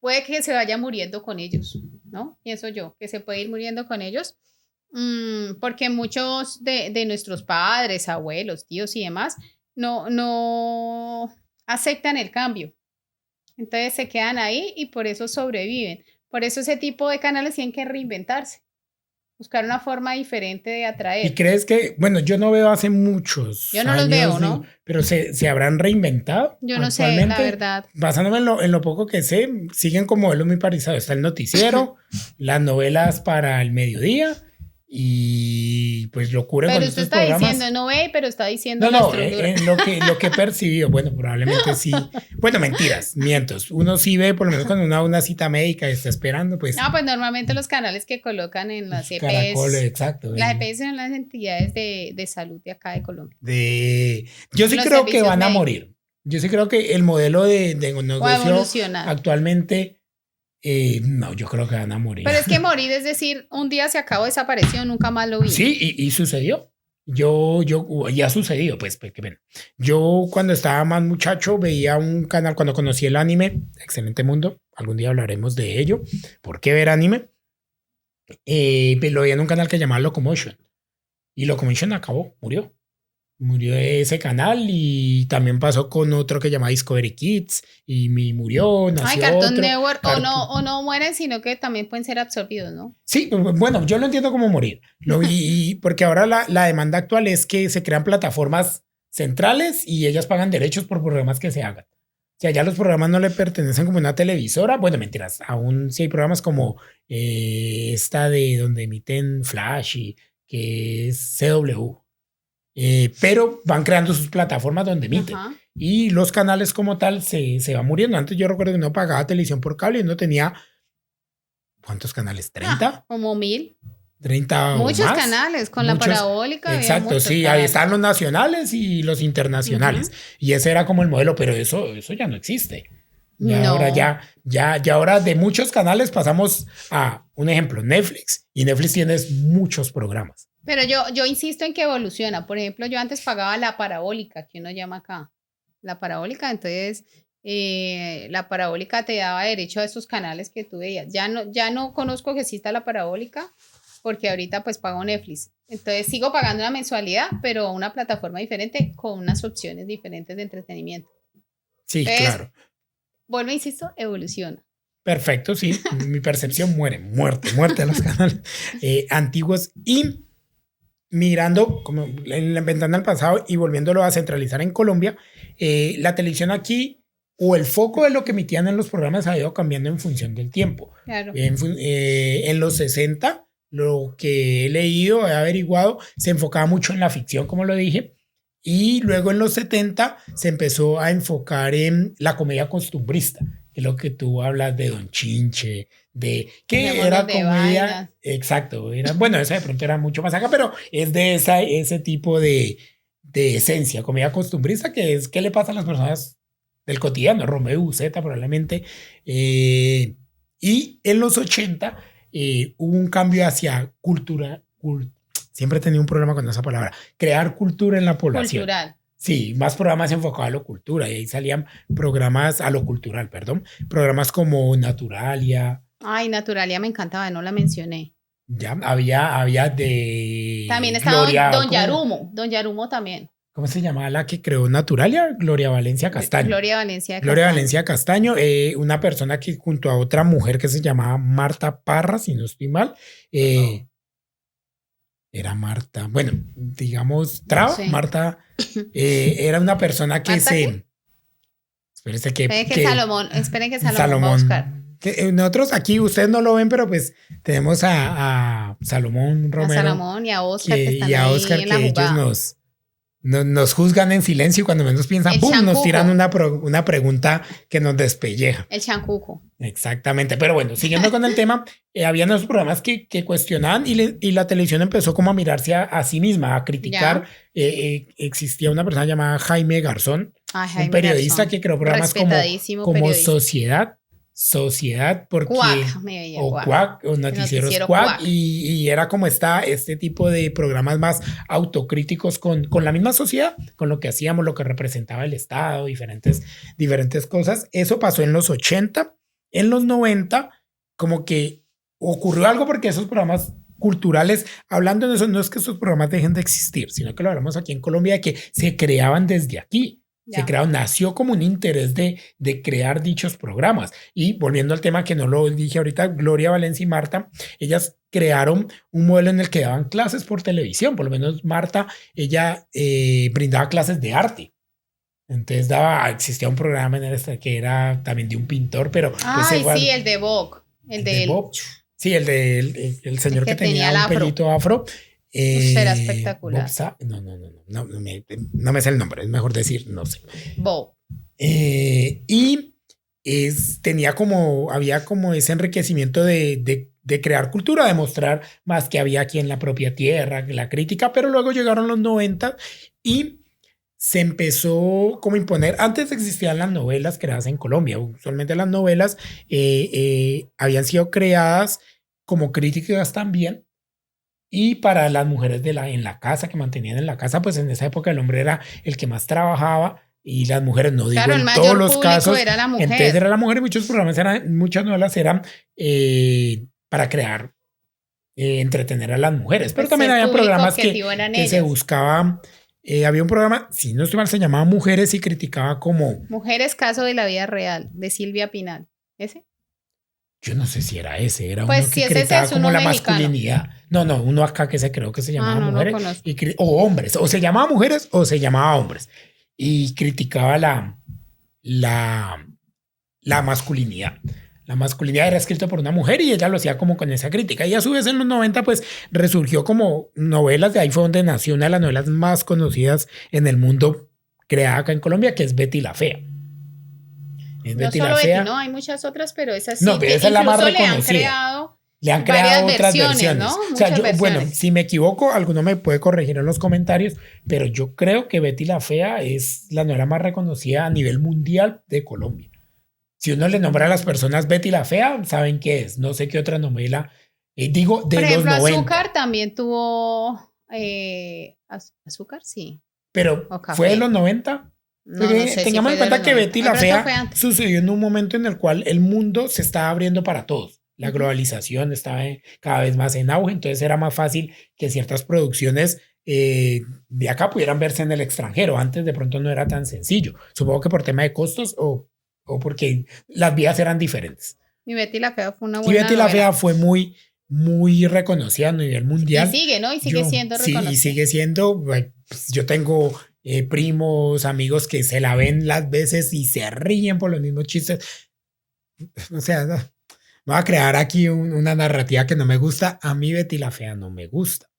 puede que se vaya muriendo con ellos, ¿no? Pienso yo, que se puede ir muriendo con ellos, porque muchos de nuestros padres, abuelos, tíos y demás, no aceptan el cambio. Entonces se quedan ahí y por eso sobreviven. Por eso ese tipo de canales tienen que reinventarse, buscar una forma diferente de ¿Y atraer. crees que, bueno, yo no veo hace muchos Yo no años, los veo, ¿no? Pero se habrán reinventado Yo no sé, actualmente? la verdad. Basándome en lo poco que sé, siguen con modelos muy parecidos. Está el noticiero, las novelas para el mediodía y pues locura Pero con usted estos está programas. diciendo, no ve, pero está diciendo No, la estructura. en lo que he percibido, bueno, probablemente sí. Bueno, mentiras, mientos. Uno sí ve, por lo menos cuando uno va a una cita médica y está esperando, pues. No, pues normalmente los canales que colocan en las Caracol, EPS, exacto. las EPS son las entidades de salud de acá de Colombia. Yo sí Los creo que servicios van a médicos. morir. Yo sí creo que el modelo de O a negocio evolucionar. actualmente, no, yo creo que van a morir. Pero es que morir, es decir, un día se acabó, desapareció, nunca más lo vi. Sí, y sucedió. Ya ha sucedido, pues, qué pena. Yo cuando estaba más muchacho veía un canal, cuando conocí el anime, Excelente Mundo, algún día hablaremos de ello, ¿por qué ver anime? Lo veía en un canal que se llamaba Locomotion, y Locomotion acabó, murió ese canal y también pasó con otro que se llama Discovery Kids y murió, nació Ay, Cartoon otro. Network, o no mueren, sino que también pueden ser absorbidos, ¿no? Sí, bueno, yo lo entiendo como morir. Porque ahora la demanda actual es que se crean plataformas centrales y ellas pagan derechos por programas que se hagan. O sea, ya los programas no le pertenecen como una televisora. Bueno, mentiras, aún sí hay programas como esta de donde emiten Flash y que es CW. Pero van creando sus plataformas donde emiten. Ajá. Y los canales como tal se van muriendo. Antes yo recuerdo que no pagaba televisión por cable y no tenía... ¿Cuántos canales? ¿30? Como 1000. 30 Muchos o más. canales, con Muchos, la parabólica. había exacto, muchos sí, ahí canales. están los nacionales y los internacionales. Y ese era como el modelo, pero eso ya no existe. Ya No. ahora ya ahora de muchos canales pasamos a un ejemplo, Netflix. Y Netflix tiene muchos programas. Pero yo insisto en que evoluciona. Por ejemplo, yo antes pagaba la parabólica, que uno llama acá. La parabólica, entonces la parabólica te daba derecho a esos canales que tú veías. Ya no conozco que exista la parabólica, porque ahorita pues pago Netflix. Entonces sigo pagando una mensualidad, pero una plataforma diferente con unas opciones diferentes de entretenimiento. Sí, Entonces, claro. Vuelvo, insisto, evoluciona. Perfecto, sí. Mi percepción muerte a los canales antiguos. Y mirando como en la ventana al pasado y volviéndolo a centralizar en Colombia, la televisión aquí o el foco de lo que emitían en los programas ha ido cambiando en función del tiempo. Claro. En los 60, lo que he leído, he averiguado, se enfocaba mucho en la ficción, como lo dije, y luego en los 70 se empezó a enfocar en la comedia costumbrista, que es lo que tú hablas de Don Chinche, de que Dejémonos era de comedia, vainas. exacto, bueno, esa de pronto era mucho más acá, pero es de ese tipo de esencia, comedia costumbrista, que es qué le pasa a las personas del cotidiano, Romeo y Buceta probablemente. Y en los 80 hubo un cambio hacia cultura. Siempre he tenido un problema con esa palabra. Crear cultura en la población. Cultural. Sí, más programas enfocados a lo cultura. Y ahí salían programas a lo cultural, perdón. Programas como Naturalia. Ay, Naturalia me encantaba, no la mencioné. Ya había de También estaba Gloria, Don ¿cómo? Yarumo. Don Yarumo también. ¿Cómo se llamaba la que creó Naturalia? Gloria Valencia Castaño. Gloria Valencia Gloria Castaño. Valencia Castaño, una persona que junto a otra mujer que se llamaba Marta Parra, si no estoy mal, era Marta, bueno, digamos, Traba, sé. Marta, era una persona que ¿Marta se... qué? Espérese Esperen que Salomón va a buscar. Nosotros aquí, ustedes no lo ven, pero pues tenemos a Salomón A Romero Salomón y a Oscar que están y a ahí Oscar, en la que ellos jugada. nos juzgan en silencio y cuando menos piensan, El ¡pum!, nos chancuco. tiran una pregunta que nos despelleja. El chancuco. Exactamente, pero bueno, siguiendo con el tema, había unos programas que cuestionaban y la televisión empezó como a mirarse a sí misma, a criticar. Existía una persona llamada Jaime Garzón, Ay, Jaime un periodista Garzón. que creó programas Respetadísimo como periodista. Sociedad, porque... Cuac, me veía o Cuac. Cuac, o noticieros noticiero Cuac, Cuac. y era como este tipo de programas más autocríticos con la misma sociedad, con lo que hacíamos, lo que representaba el Estado, diferentes cosas. Eso pasó en los 80, en los 90, como que ocurrió algo porque esos programas culturales, hablando de eso, no es que esos programas dejen de existir, sino que lo hablamos aquí en Colombia, de que se creaban desde aquí. Ya. Nació como un interés de crear dichos programas. Y volviendo al tema que no lo dije ahorita, Gloria Valencia y Marta, ellas crearon un modelo en el que daban clases por televisión. Por lo menos Marta, ella brindaba clases de arte. Entonces existía un programa en el que era también de un pintor, pero... Ay, sí, el de Vogue. El de Bob. Sí, el señor que que tenía el un afro. pelito afro. Era espectacular. No me sé el nombre, es mejor decir, no sé. Vogue. Había como ese enriquecimiento de crear cultura, de mostrar más que había aquí en la propia tierra, la crítica, pero luego llegaron los 90 y se empezó como a imponer. Antes existían las novelas creadas en Colombia. Usualmente las novelas habían sido creadas como críticas también. Y para las mujeres en la casa, que mantenían en la casa, pues en esa época el hombre era el que más trabajaba y las mujeres, no digo Claro, el en mayor todos los público casos, era la mujer. entonces era la mujer y muchas novelas eran para crear, entretener a las mujeres, pero Pues también el había público programas objetivo eran que se ellas. buscaban, había un programa, si no estoy mal, se llamaba Mujeres y criticaba como... Mujeres, caso de la vida real, de Silvia Pinal. ¿Ese? Yo no sé si era ese, era Pues uno si que ese es criticaba uno como la mexicano. masculinidad. No, uno acá que se creó que se llamaba no lo Mujeres conozco. o Hombres, o se llamaba Mujeres o se llamaba Hombres. Y criticaba la masculinidad. La masculinidad era escrita por una mujer y ella lo hacía como con esa crítica. Y a su vez en los 90 pues resurgió como novelas, de ahí fue donde nació una de las novelas más conocidas en el mundo creada acá en Colombia, que es Betty la Fea. Es No Betty solo la Betty, Fea. no, hay muchas otras, pero esas sí No, pero que esa es la más incluso reconocida. Le han varias creado otras versiones. ¿no? O sea, Muchas bueno, versiones. si me equivoco, alguno me puede corregir en los comentarios, pero yo creo que Betty la Fea es la novela más reconocida a nivel mundial de Colombia. Si uno le nombra a las personas Betty la Fea, saben qué es. No sé qué otra novela. Digo, de Por ejemplo, los 90. Azúcar también tuvo... Azúcar, sí. Pero O Café. ¿fue de los 90? No, no sé si Tengamos fue en de cuenta los que 90. Betty De la pronto fue Fea antes. sucedió en un momento en el cual el mundo se estaba abriendo para todos. La globalización estaba cada vez más en auge, entonces era más fácil que ciertas producciones de acá pudieran verse en el extranjero. Antes de pronto no era tan sencillo. Supongo que por tema de costos o porque las vías eran diferentes. Y Betty la Fea fue una Y buena Betty la novela. Fea fue muy, muy reconocida a nivel mundial. Y sigue, ¿no? Y sigue siendo Sí, reconocida. y sigue siendo. Pues, yo tengo primos, amigos que se la ven las veces y se ríen por los mismos chistes. O sea, no. Voy a crear aquí una narrativa que no me gusta. A mí Betty la Fea no me gusta.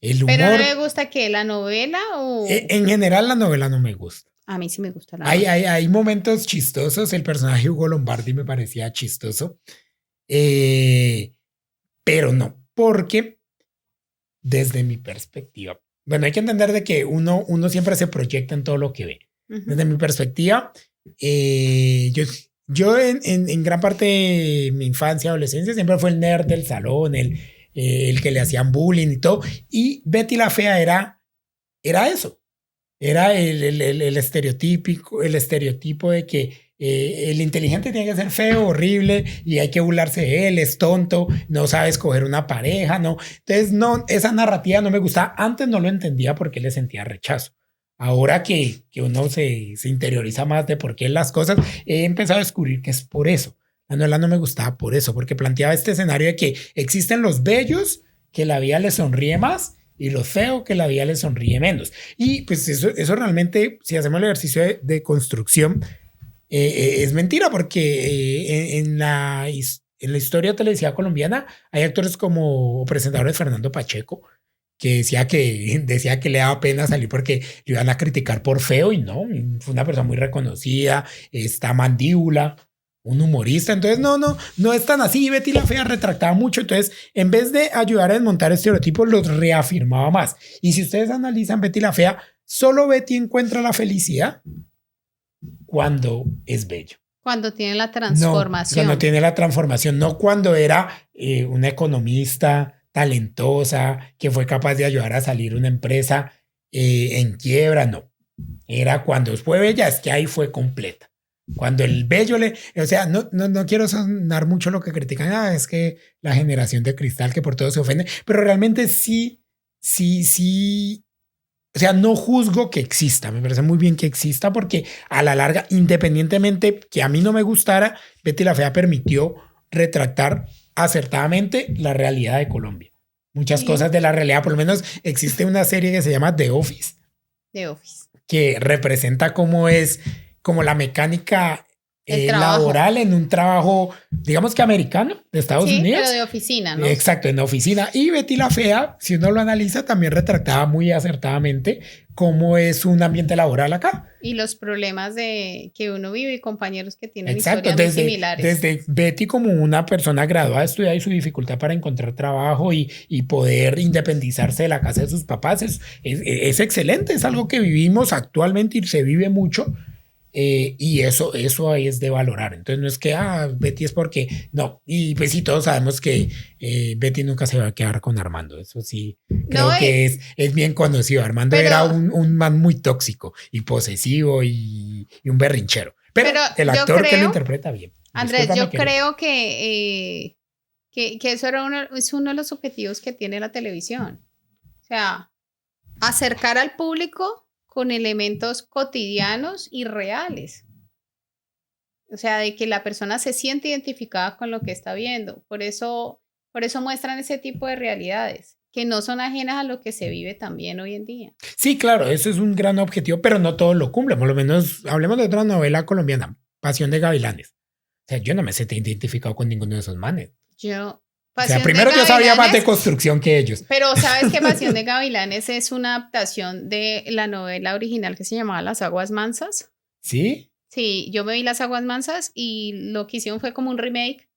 El humor... ¿Pero no le gusta qué? ¿La novela o...? En general la novela no me gusta. A mí sí me gusta la novela. Hay momentos chistosos. El personaje Hugo Lombardi me parecía chistoso. Pero no, porque desde mi perspectiva, bueno, hay que entender de que uno siempre se proyecta en todo lo que ve. Desde mi perspectiva, yo en gran parte de mi infancia, adolescencia, siempre fue el nerd del salón, el que le hacían bullying y todo. Y Betty la Fea era eso. Era el estereotipo de que el inteligente tiene que ser feo, horrible, y hay que burlarse de él, es tonto, no sabe escoger una pareja, no. Entonces, no, esa narrativa no me gustaba. Antes no lo entendía porque le sentía rechazo. Ahora que uno se interioriza más de por qué las cosas, he empezado a descubrir que es por eso. La novela no me gustaba por eso, porque planteaba este escenario de que existen los bellos, que la vida les sonríe más, y los feos, que la vida les sonríe menos. Y pues eso realmente, si hacemos el ejercicio de construcción, es mentira, porque en la historia televisiva colombiana hay actores como presentadores Fernando Pacheco, que decía que le daba pena salir porque le iban a criticar por feo, y no, fue una persona muy reconocida, está Mandíbula, un humorista. Entonces no es tan así. Betty la Fea retractaba mucho, entonces en vez de ayudar a desmontar estereotipos, los reafirmaba más. Y si ustedes analizan Betty la Fea, solo Betty encuentra la felicidad cuando es bello. Cuando tiene la transformación. No, cuando tiene la transformación, no cuando era una economista talentosa, que fue capaz de ayudar a salir una empresa en quiebra, no. Era cuando fue bella, es que ahí fue completa. Cuando el bello o sea, no quiero sonar mucho lo que critican, es que la generación de cristal que por todo se ofende, pero realmente sí, o sea, no juzgo que exista, me parece muy bien que exista, porque a la larga, independientemente que a mí no me gustara, Betty la Fea permitió retratar acertadamente la realidad de Colombia. Muchas cosas de la realidad, por lo menos existe una serie que se llama The Office. The Office. Que representa cómo es, como la mecánica laboral en un trabajo, digamos que americano, de Estados Unidos. Pero de oficina, ¿no? Exacto, en oficina. Y Betty la Fea, si uno lo analiza, también retrataba muy acertadamente cómo es un ambiente laboral acá. Y los problemas que uno vive y compañeros que tienen historias muy similares. Desde Betty como una persona graduada, estudiada, y su dificultad para encontrar trabajo y poder independizarse de la casa de sus papás es excelente, es algo que vivimos actualmente y se vive mucho. Y eso ahí es de valorar. Entonces no es que Betty es porque no, y pues sí, todos sabemos que Betty nunca se va a quedar con Armando, eso sí creo que es bien conocido. Armando era un man muy tóxico y posesivo y un berrinchero, pero el actor que lo interpreta bien. Andrés, yo creo que eso es uno de los objetivos que tiene la televisión, o sea, acercar al público con elementos cotidianos y reales. O sea, de que la persona se siente identificada con lo que está viendo. Por eso muestran ese tipo de realidades, que no son ajenas a lo que se vive también hoy en día. Sí, claro, eso es un gran objetivo, pero no todos lo cumplen. Por lo menos, hablemos de otra novela colombiana, Pasión de Gavilanes. O sea, yo no me sentí identificado con ninguno de esos manes. Primero yo sabía más de construcción que ellos. Pero ¿sabes que Pasión de Gavilanes es una adaptación de la novela original que se llamaba Las Aguas Mansas? ¿Sí? Sí, yo me vi Las Aguas Mansas y lo que hicieron fue como un remake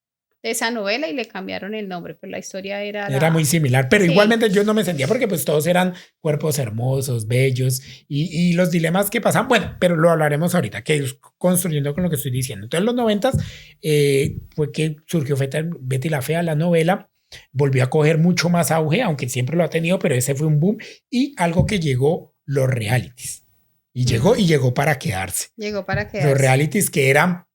de esa novela y le cambiaron el nombre, pero la historia era muy similar, pero igualmente yo no me sentía, porque pues todos eran cuerpos hermosos, bellos, y los dilemas que pasan, bueno, pero lo hablaremos ahorita, que es construyendo con lo que estoy diciendo. Entonces en los 90s fue que surgió Betty la Fea, la novela, volvió a coger mucho más auge, aunque siempre lo ha tenido, pero ese fue un boom, y algo que llegó, los realities. Y llegó para quedarse. Llegó para quedarse. Los realities que eran,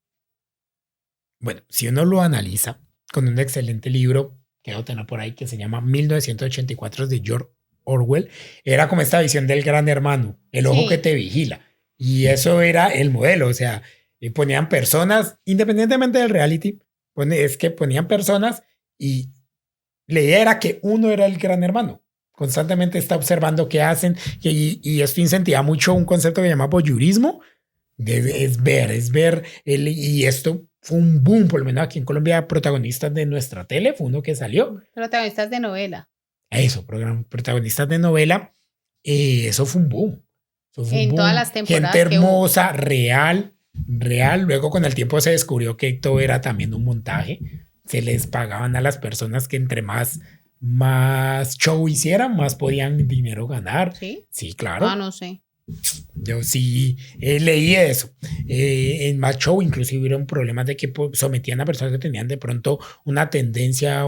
bueno, si uno lo analiza con un excelente libro que debo tener por ahí, que se llama 1984 de George Orwell, era como esta visión del gran hermano, el ojo que te vigila. Y eso era el modelo, o sea, ponían personas, independientemente del reality, es que ponían personas y la idea era que uno era el gran hermano. Constantemente está observando qué hacen, y esto incentiva mucho un concepto que se llama voyeurismo. Es ver, y esto fue un boom, por lo menos aquí en Colombia, protagonistas de nuestra tele, fue uno que salió. Protagonistas de novela. Eso, protagonistas de novela, eso fue un boom. En todas las temporadas. Gente hermosa, real. Luego con el tiempo se descubrió que todo era también un montaje. Se les pagaban a las personas que entre más show hicieran, más podían dinero ganar. ¿Sí? Sí, claro. No sé. Yo sí leí eso. En Mad Show inclusive hubieron problemas de que sometían a personas que tenían de pronto una tendencia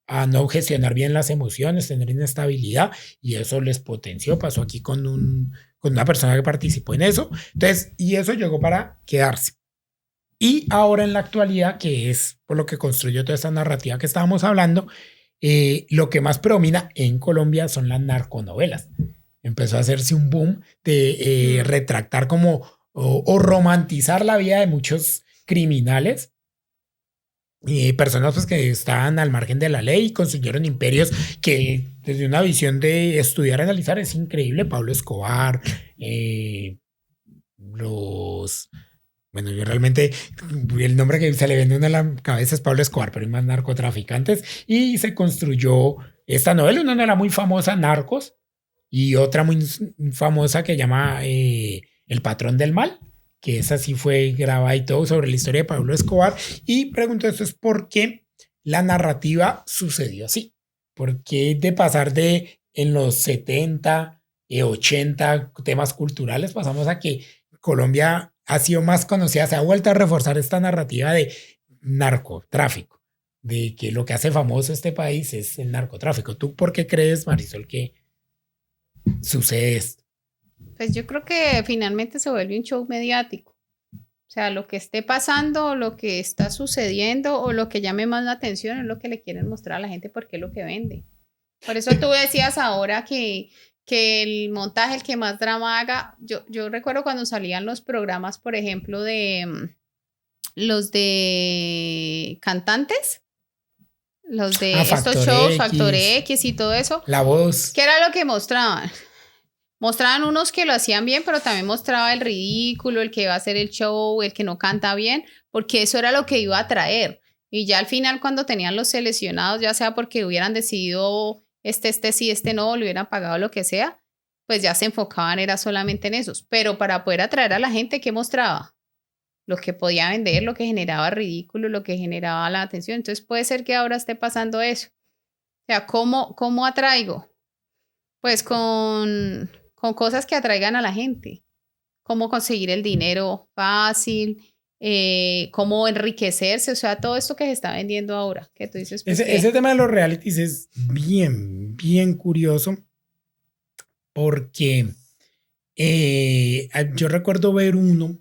a no gestionar bien las emociones, tener inestabilidad, y eso les potenció. Pasó aquí con una persona que participó en eso. Entonces, y eso llegó para quedarse. Y ahora en la actualidad, que es por lo que construyó toda esta narrativa que estábamos hablando, lo que más predomina en Colombia son las narconovelas. Empezó a hacerse un boom de retractar como o romantizar la vida de muchos criminales, personas pues, que estaban al margen de la ley y construyeron imperios que desde una visión de estudiar y analizar es increíble. Pablo Escobar, bueno, yo realmente, el nombre que se le viene a la cabeza es Pablo Escobar, pero hay más narcotraficantes, y se construyó esta novela, una novela muy famosa, Narcos, y otra muy famosa que llama El Patrón del Mal, que esa sí fue grabada y todo sobre la historia de Pablo Escobar. Y pregunto esto es por qué la narrativa sucedió así. ¿Por qué de pasar de en los 70, 80 temas culturales pasamos a que Colombia ha sido más conocida, se ha vuelto a reforzar esta narrativa de narcotráfico, de que lo que hace famoso este país es el narcotráfico? ¿Tú por qué crees, Marisol, que sucede esto? Pues yo creo que finalmente se vuelve un show mediático. O sea, lo que esté pasando, lo que está sucediendo o lo que llame más la atención es lo que le quieren mostrar a la gente porque es lo que vende. Por eso tú decías ahora que el montaje, el que más drama haga. Yo recuerdo cuando salían los programas, por ejemplo, de los de cantantes, los de estos shows, Factor X y todo eso. La Voz. ¿Qué era lo que mostraban? Mostraban unos que lo hacían bien, pero también mostraba el ridículo, el que iba a hacer el show, el que no canta bien, porque eso era lo que iba a traer. Y ya al final, cuando tenían los seleccionados, ya sea porque hubieran decidido este sí, este no, le hubieran pagado lo que sea, pues ya se enfocaban, era solamente en esos. Pero para poder atraer a la gente, ¿qué mostraba? Lo que podía vender, lo que generaba ridículo, lo que generaba la atención. Entonces puede ser que ahora esté pasando eso. O sea, ¿cómo atraigo? Pues con cosas que atraigan a la gente. Cómo conseguir el dinero fácil, cómo enriquecerse, o sea, todo esto que se está vendiendo ahora, que tú dices. Pues, ese tema de los realities es bien, bien curioso, porque yo recuerdo ver uno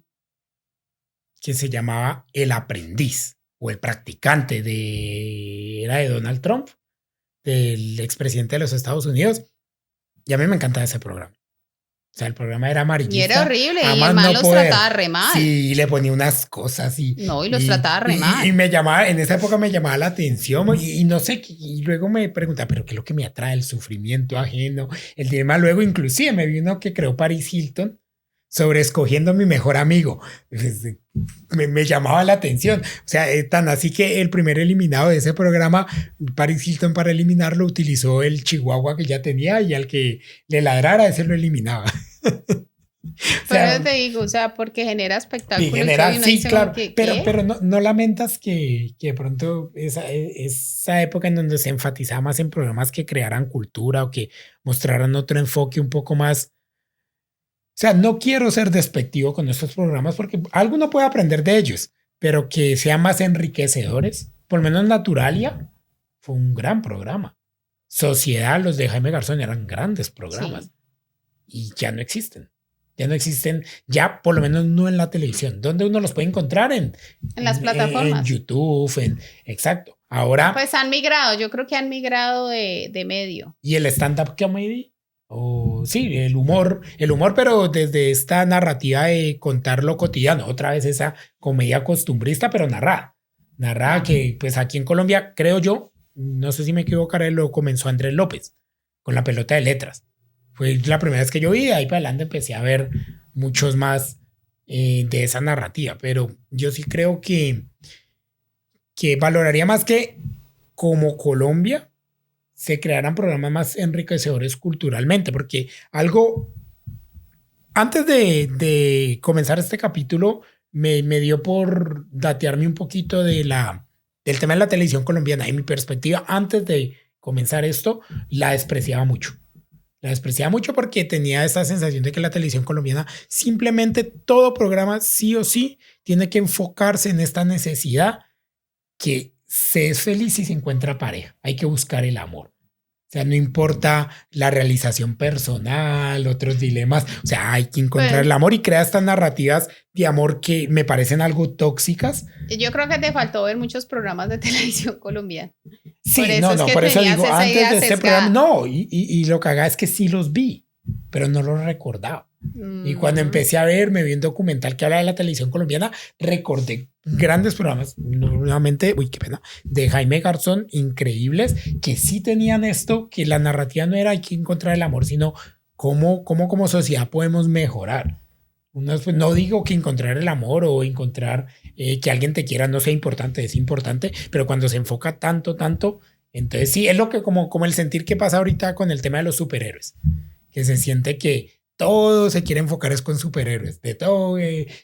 que se llamaba El Aprendiz o El Practicante, era de Donald Trump, del expresidente de los Estados Unidos, y a mí me encantaba ese programa. O sea, el programa era amarillista. Y era horrible, y el man los trataba re mal. Sí, le ponía unas cosas y los trataba re mal. Y me llamaba, en esa época me llamaba la atención y no sé, y luego me preguntaba, ¿pero qué es lo que me atrae? El sufrimiento ajeno, el tema. Luego inclusive me vi uno que creó Paris Hilton sobre escogiendo a mi mejor amigo. Me llamaba la atención. O sea, tan así que el primer eliminado de ese programa, Paris Hilton, para eliminarlo, utilizó el chihuahua que ya tenía y al que le ladrara, ese lo eliminaba. Pero te digo, o sea, porque genera espectáculo. Sí, claro. Pero no lamentas que de pronto esa época en donde se enfatizaba más en programas que crearan cultura o que mostraran otro enfoque un poco más. O sea, no quiero ser despectivo con estos programas porque alguno puede aprender de ellos, pero que sean más enriquecedores. Por lo menos Naturalia fue un gran programa. Sociedad, los de Jaime Garzón eran grandes programas. Sí. Y ya no existen. Ya no existen, ya por lo menos no en la televisión. ¿Dónde uno los puede encontrar? En las plataformas. En YouTube, exacto. Ahora. Pues han migrado, yo creo que han migrado de medio. ¿Y el stand-up comedy? Sí, el humor, pero desde esta narrativa de contar lo cotidiano, otra vez esa comedia costumbrista, pero narrada. Narrada que pues aquí en Colombia, creo yo, no sé si me equivocaré, lo comenzó Andrés López con La Pelota de Letras. Fue la primera vez que yo vi, de ahí para adelante empecé a ver muchos más de esa narrativa, pero yo sí creo que valoraría más que como Colombia se crearan programas más enriquecedores culturalmente, porque algo, antes de comenzar este capítulo, me dio por datearme un poquito del tema de la televisión colombiana y mi perspectiva antes de comenzar esto, la despreciaba mucho. La despreciaba mucho porque tenía esta sensación de que la televisión colombiana simplemente todo programa sí o sí tiene que enfocarse en esta necesidad que se es feliz si se encuentra pareja. Hay que buscar el amor. O sea, no importa la realización personal, otros dilemas. O sea, hay que encontrar el amor y crea estas narrativas de amor que me parecen algo tóxicas. Yo creo que te faltó ver muchos programas de televisión colombiana. Sí, por eso digo, antes de este programa, no, y lo que haga es que sí los vi, pero no los recordaba. Y cuando empecé a ver, me vi un documental que habla de la televisión colombiana, recordé grandes programas, nuevamente, uy, qué pena, de Jaime Garzón, increíbles, que sí tenían esto, que la narrativa no era hay que encontrar el amor, sino cómo como sociedad podemos mejorar. No digo que encontrar el amor o encontrar que alguien te quiera no sea importante, es importante, pero cuando se enfoca tanto, entonces sí, es lo que como el sentir que pasa ahorita con el tema de los superhéroes, que se siente que todo se quiere enfocar es con superhéroes, de todo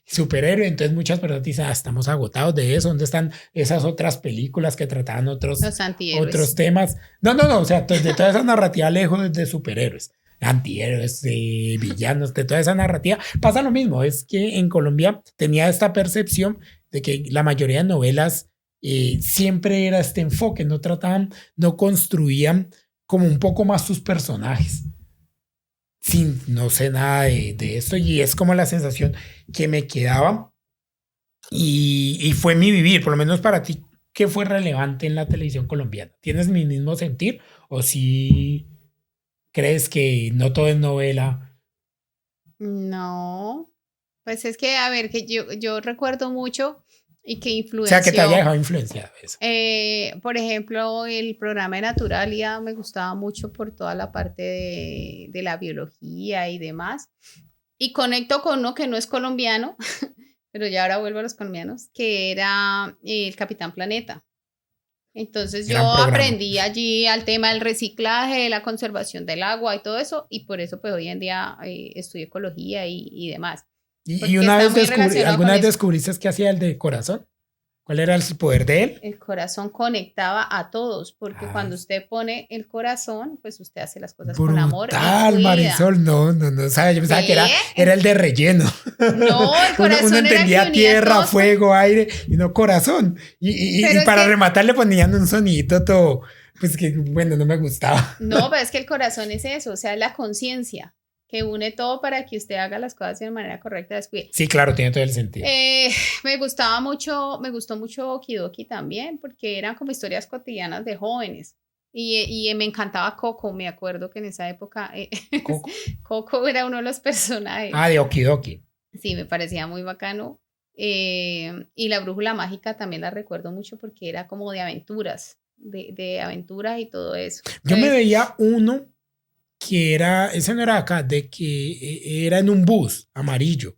superhéroe, entonces muchas personas dicen, estamos agotados de eso, ¿dónde están esas otras películas que trataban otros temas? No, o sea, de toda esa narrativa lejos de superhéroes, antihéroes, villanos, de toda esa narrativa, pasa lo mismo, es que en Colombia tenía esta percepción de que la mayoría de novelas siempre era este enfoque, no construían como un poco más sus personajes. Sí, no sé nada de esto y es como la sensación que me quedaba y fue mi vivir, por lo menos para ti, ¿qué fue relevante en la televisión colombiana? ¿Tienes mi mismo sentir o si crees que no todo es novela? No, pues es que, a ver, que yo recuerdo mucho y que influenció. O sea, que te haya dejado influenciado eso. Por ejemplo, el programa de Naturalia me gustaba mucho por toda la parte de la biología y demás. Y conecto con uno que no es colombiano, pero ya ahora vuelvo a los colombianos, que era el Capitán Planeta. Entonces yo aprendí allí al tema del reciclaje, la conservación del agua y todo eso, y por eso pues hoy en día estudio ecología y demás. ¿Y alguna vez descubriste que hacía el de corazón? ¿Cuál era el poder de él? El corazón conectaba a todos, porque cuando usted pone el corazón, pues usted hace las cosas con amor. Brutal, Marisol, no, ¿sabes? Yo pensaba que era el de relleno. No, el corazón uno entendía era tierra, fuego, aire, y no corazón. Y para rematar le ponían un sonidito todo, pues que, bueno, no me gustaba. No, pero es que el corazón es eso, o sea, es la conciencia que une todo para que usted haga las cosas de manera correcta después. Sí, claro, tiene todo el sentido. Me gustó mucho Okidoki también, porque eran como historias cotidianas de jóvenes. Y me encantaba Coco, me acuerdo que en esa época Coco era uno de los personajes. De Okidoki. Sí, me parecía muy bacano. Y la Brújula Mágica también la recuerdo mucho porque era como de aventuras, de aventuras y todo eso. Yo me veía uno que ese no era acá, de que era en un bus amarillo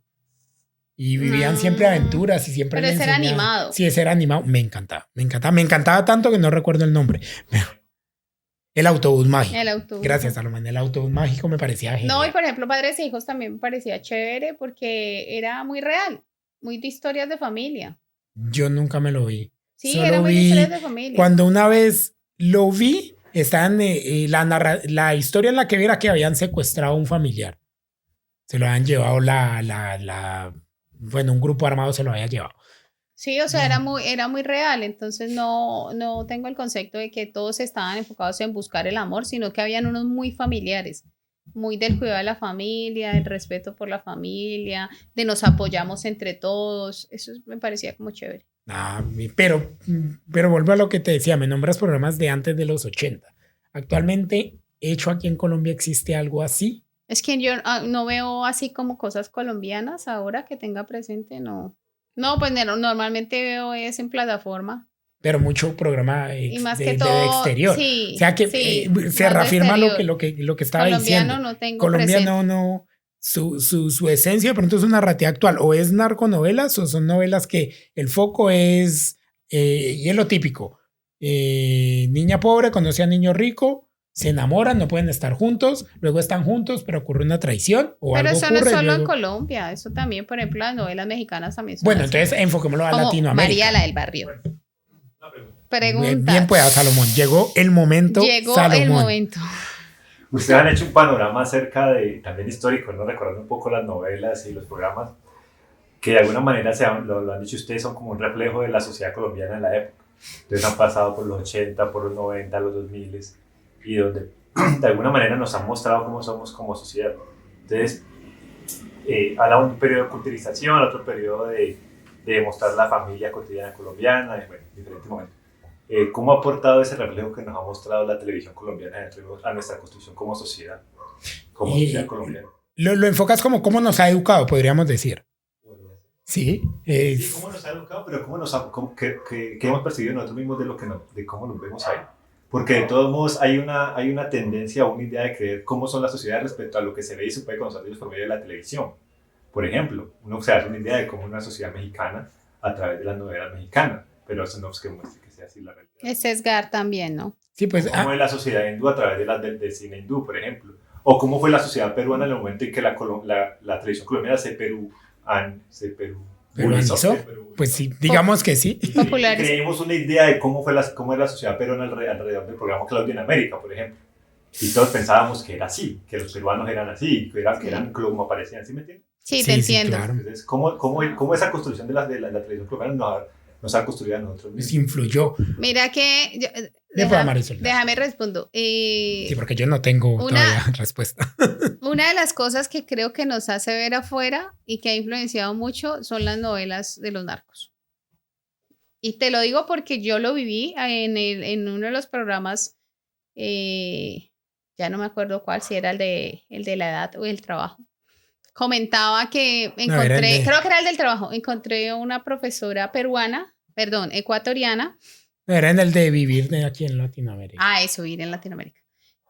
y vivían siempre aventuras y siempre. Pero ese era animado. Sí, ese era animado, me encantaba tanto que no recuerdo el nombre. El autobús mágico. Gracias, Salomón. El autobús mágico me parecía genial. No, y por ejemplo, Padres e Hijos también me parecía chévere porque era muy real, muy de historias de familia. Yo nunca me lo vi. Sí, era muy de historias de familia. Cuando una vez lo vi, estaban la historia en la que era que habían secuestrado a un familiar. Se lo habían llevado un grupo armado se lo había llevado. Sí, o sea, era muy real, entonces no tengo el concepto de que todos estaban enfocados en buscar el amor, sino que habían unos muy familiares, muy del cuidado de la familia, del respeto por la familia, de nos apoyamos entre todos, eso me parecía como chévere. Pero vuelvo a lo que te decía, me nombras programas de antes de los 80. Actualmente, hecho aquí en Colombia, ¿existe algo así? Es que yo no veo así como cosas colombianas ahora que tenga presente, no. No, pues normalmente veo es en plataforma. Pero mucho programa de exterior. Sí, o sea que se reafirma lo que estaba diciendo. No tengo colombiano no. Su esencia de pronto es una narrativa actual. O es narconovelas o son novelas que el foco es, y es lo típico. Niña pobre conoce a niño rico, se enamoran, no pueden estar juntos, luego están juntos, pero ocurre una traición o pero algo eso ocurre. No es solo en Colombia, eso también, por ejemplo, las novelas mexicanas también son Bueno, así. entonces enfoquémoslo a como Latinoamérica. María la del barrio. Pregunta. Bien pueda, Salomón. Llegó el momento. El momento. Ustedes han hecho un panorama acerca de, también histórico, ¿no? Recordando un poco las novelas y los programas, que de alguna manera lo han dicho ustedes, son como un reflejo de la sociedad colombiana en la época. Entonces han pasado por los 80, por los 90, los 2000, y donde de alguna manera nos han mostrado cómo somos como sociedad. Entonces, habla un periodo de culturización, otro periodo de mostrar la familia cotidiana colombiana, bueno, diferentes momentos. ¿Cómo ha aportado ese reflejo que nos ha mostrado la televisión colombiana a nuestra construcción como sociedad colombiana? Lo enfocas como cómo nos ha educado, podríamos decir. Sí. Sí, cómo nos ha educado, pero qué hemos percibido nosotros mismos de cómo nos vemos ahí. Porque de todos modos hay una tendencia o una idea de creer cómo son las sociedades respecto a lo que se ve y se puede conocer por medio de la televisión. Por ejemplo, uno se hace una idea de cómo una sociedad mexicana a través de las novelas mexicanas, pero eso no es que muestre que sea así la realidad. Es sesgar también, ¿no? Sí, pues. ¿Cómo es la sociedad hindú a través del cine hindú, por ejemplo? O cómo fue la sociedad peruana en el momento en que la televisión colombiana se ¿Peruanizó? Pues sí, digamos que sí. Y creemos una idea de cómo es la sociedad peruana alrededor del programa Claudio en América, por ejemplo. Y todos pensábamos que era así, que los peruanos eran así, que eran como aparecían, ¿sí me entiendes? Sí, te entiendo. Claro. Entonces, ¿cómo esa construcción de la televisión colombiana nos ha construido a nosotros mismos? Influyó. Mira que... Déjame responder. Sí, porque yo no tengo todavía respuesta. Una de las cosas que creo que nos hace ver afuera y que ha influenciado mucho son las novelas de los narcos. Y te lo digo porque yo lo viví en uno de los programas, ya no me acuerdo cuál, si era el de la edad o el trabajo. Comentaba que encontré, creo que era el del trabajo, encontré una profesora ecuatoriana. Era en el de vivir aquí en Latinoamérica. Ah, eso, vivir en Latinoamérica.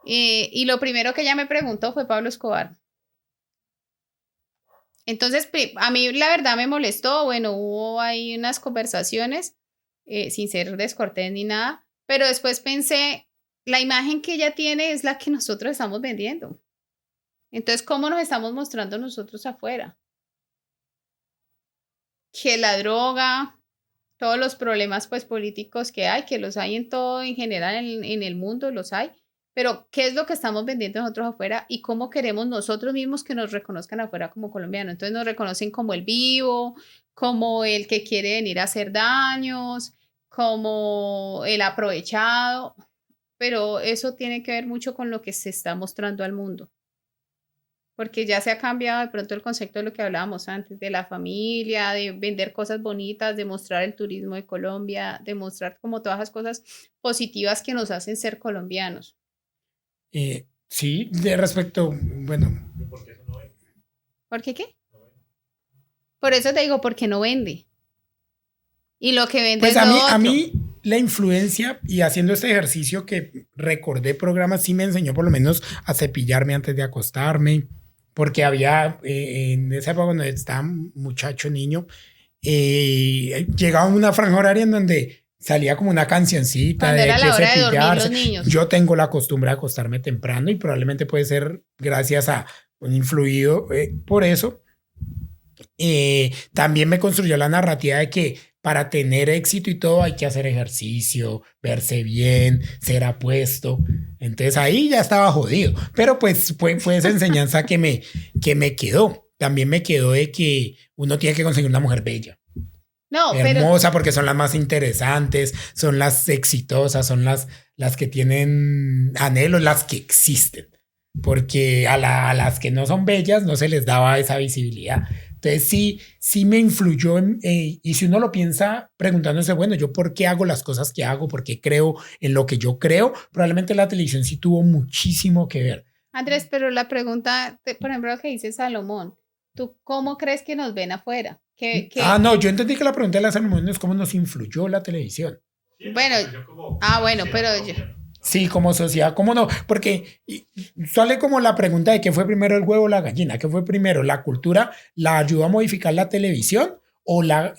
Y lo primero que ella me preguntó fue Pablo Escobar. Entonces, a mí la verdad me molestó. Bueno, hubo ahí unas conversaciones, sin ser descortés ni nada, pero después pensé, la imagen que ella tiene es la que nosotros estamos vendiendo. Entonces, ¿cómo nos estamos mostrando nosotros afuera? Que la droga, todos los problemas pues políticos que hay, que los hay en todo, en general en el mundo los hay, pero ¿qué es lo que estamos vendiendo nosotros afuera y cómo queremos nosotros mismos que nos reconozcan afuera como colombianos? Entonces nos reconocen como el vivo, como el que quiere venir a hacer daños, como el aprovechado, pero eso tiene que ver mucho con lo que se está mostrando al mundo. Porque ya se ha cambiado de pronto el concepto de lo que hablábamos antes, de la familia, de vender cosas bonitas, de mostrar el turismo de Colombia, de mostrar como todas las cosas positivas que nos hacen ser colombianos. Sí, de respecto, bueno. ¿Por qué eso no vende? ¿Por qué qué? No vende. Por eso te digo, porque no vende. Y lo que vende pues es lo otro. A mí la influencia y haciendo este ejercicio que recordé programas sí me enseñó por lo menos a cepillarme antes de acostarme. Porque había, en esa época cuando estaba muchacho, niño, llegaba una franja horaria en donde salía como una cancioncita cuando de era que la hora cepillarse. de dormir los niños. Yo tengo la costumbre de acostarme temprano y probablemente puede ser gracias a un influido por eso. También me construyó la narrativa de que para tener éxito y todo hay que hacer ejercicio, verse bien, ser apuesto. Entonces ahí ya estaba jodido. Pero pues fue esa enseñanza que me quedó. También me quedó de que uno tiene que conseguir una mujer bella. No, hermosa, porque son las más interesantes, son las exitosas, son las que tienen anhelos, las que existen. Porque a las que no son bellas no se les daba esa visibilidad. Entonces sí me influyó y si uno lo piensa preguntándose, bueno, ¿yo por qué hago las cosas que hago? ¿Por qué creo en lo que yo creo? Probablemente la televisión sí tuvo muchísimo que ver. Andrés, pero la pregunta, por ejemplo, lo que dice Salomón, ¿tú cómo crees que nos ven afuera? No, yo entendí que la pregunta de la Salomón es cómo nos influyó la televisión. Bueno, pero yo... Sí, como sociedad, ¿cómo no? Porque sale como la pregunta de qué fue primero el huevo o la gallina, qué fue primero, la cultura, ¿la ayudó a modificar la televisión o la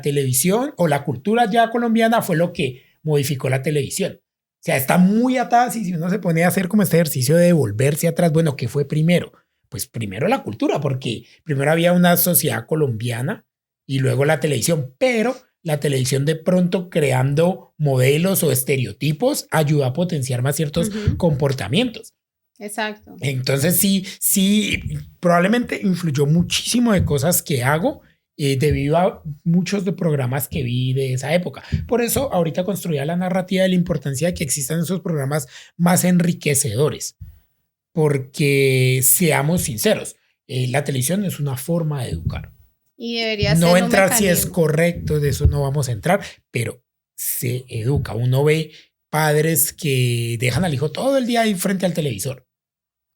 televisión o la cultura ya colombiana fue lo que modificó la televisión? O sea, está muy atada y si uno se pone a hacer como este ejercicio de devolverse atrás, bueno, ¿qué fue primero? Pues primero la cultura, porque primero había una sociedad colombiana y luego la televisión, pero la televisión de pronto creando modelos o estereotipos ayuda a potenciar más ciertos comportamientos. Exacto. Entonces sí, probablemente influyó muchísimo de cosas que hago debido a muchos de programas que vi de esa época. Por eso ahorita construía la narrativa de la importancia de que existan esos programas más enriquecedores, porque seamos sinceros, la televisión es una forma de educar. Y debería No ser un entrar si es mecanismo. correcto, de eso no vamos a entrar, pero se educa. Uno ve padres que dejan al hijo todo el día ahí frente al televisor.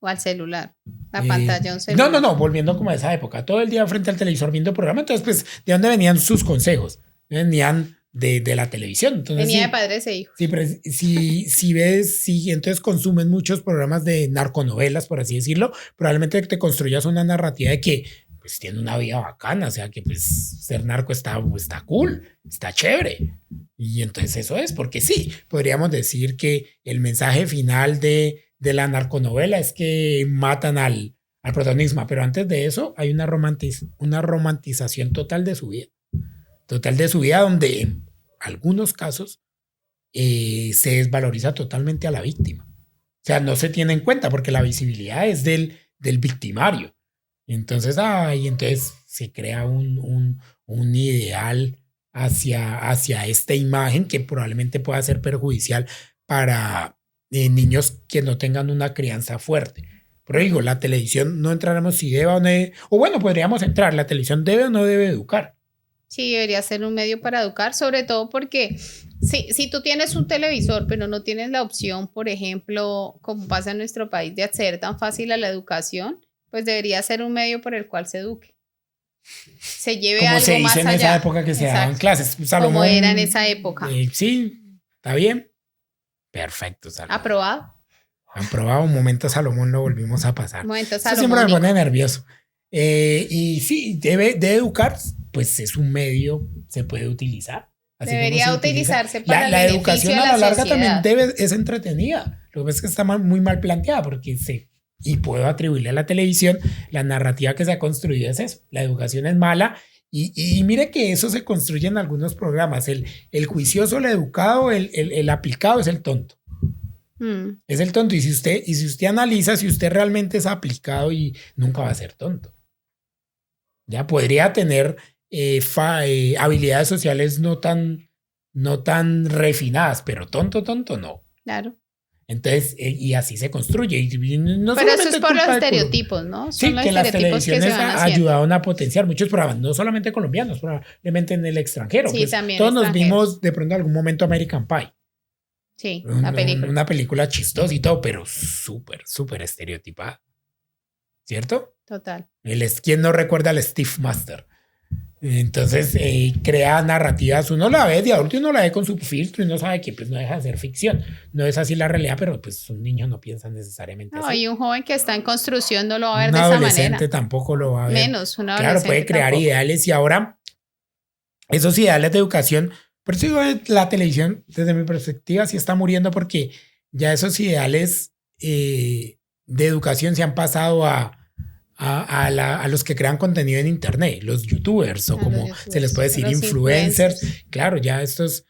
O al celular. La pantalla de un No, celular. no, volviendo como a esa época, todo el día frente al televisor viendo programas. Entonces, pues, ¿de dónde venían sus consejos? Venían de la televisión. Entonces, Venía sí, de padres e hijos. sí, pero si ves, si entonces consumen muchos programas de narconovelas, por así decirlo, probablemente te construyas una narrativa de que pues tiene una vida bacana, o sea que pues ser narco está cool, está chévere. Y entonces eso es, porque sí, podríamos decir que el mensaje final de la narconovela es que matan al protagonista, pero antes de eso hay una romantización total de su vida, donde en algunos casos se desvaloriza totalmente a la víctima. O sea, no se tiene en cuenta porque la visibilidad es del victimario. Entonces, entonces se crea un ideal hacia esta imagen que probablemente pueda ser perjudicial para niños que no tengan una crianza fuerte. Pero digo, la televisión no entraremos si debe o no debe, o bueno, podríamos entrar, la televisión debe o no debe educar. Sí, debería ser un medio para educar, sobre todo porque si tú tienes un televisor, pero no tienes la opción, por ejemplo, como pasa en nuestro país, de acceder tan fácil a la educación, pues debería ser un medio por el cual se eduque. Se lleve como algo se más hizo en allá. esa época que se daban clases. Salomón, como era en esa época. Sí, está bien. Perfecto, Salomón. ¿Aprobado? Aprobado. Un momento Salomón lo volvimos a pasar. Momento Eso siempre me pone nervioso. Y sí, debe educar, pues es un medio, se puede utilizar. Así debería utilizarse para la el educación beneficio a la de larga sociedad. también es entretenida. Lo que pasa es que está muy mal planteada porque y puedo atribuirle a la televisión, la narrativa que se ha construido es eso. La educación es mala y mire que eso se construye en algunos programas. El juicioso, el educado, el aplicado es el tonto. Es el tonto. Y si usted analiza, si usted realmente es aplicado y nunca va a ser tonto. Ya podría tener habilidades sociales no tan refinadas, pero tonto no. Claro. Entonces, y así se construye. No pero eso es por los culpa de estereotipos, ¿no? Sí, Son los que las estereotipos que se televisiones van haciendo. ayudaron a potenciar muchos programas, no solamente colombianos, probablemente en el extranjero. Sí, Pues, también todos nos extranjeros. vimos de pronto en algún momento American Pie. Sí, la película. Una película chistosa y todo, pero súper estereotipada. ¿Cierto? Total. ¿Quién no recuerda al Steve Master? Entonces crea narrativas, uno la ve de adulto y uno la ve con su filtro y uno sabe que pues no deja de ser ficción, no es así la realidad, pero pues un niño no piensa necesariamente No, así. y un joven que está en construcción no lo va a ver Un de esa adolescente manera. tampoco lo va a ver. Menos, un adolescente Claro, puede crear tampoco. ideales y ahora esos ideales de educación, por eso digo, la televisión desde mi perspectiva sí está muriendo porque ya esos ideales de educación se han pasado a los que crean contenido en internet, los youtubers o como se les puede decir influencers. Claro, ya estos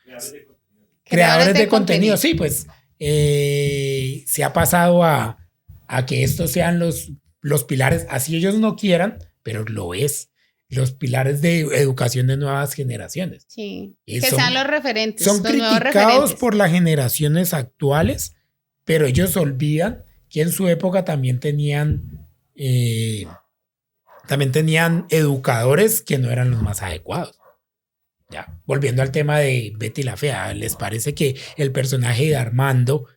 creadores de contenido, sí, pues se ha pasado a que estos sean los pilares, así ellos no quieran, pero lo es, los pilares de educación de nuevas generaciones. Sí, que sean los referentes. Son los nuevos criticados referentes. por las generaciones actuales, pero ellos olvidan que en su época también tenían educadores que no eran los más adecuados. Ya, volviendo al tema de Betty la Fea, ¿les parece que el personaje de Armando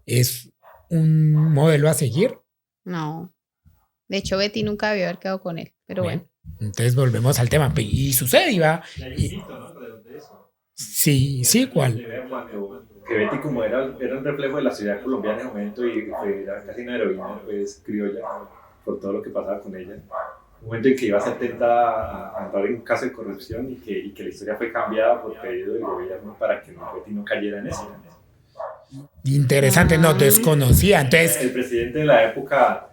es un modelo a seguir? No. De hecho, Betty nunca debió haber quedado con él, pero bueno. Entonces volvemos al tema. Y sucede, y va. Sí, ¿cuál? Que Betty como era un reflejo de la sociedad colombiana en ese momento y era casi una heroína pues, criolla por todo lo que pasaba con ella. Un momento en que iba a ser tentada a entrar en un caso de corrupción y que la historia fue cambiada por pedido del gobierno para que Betty no cayera en eso. Interesante, no desconocía. Entonces, el presidente de la época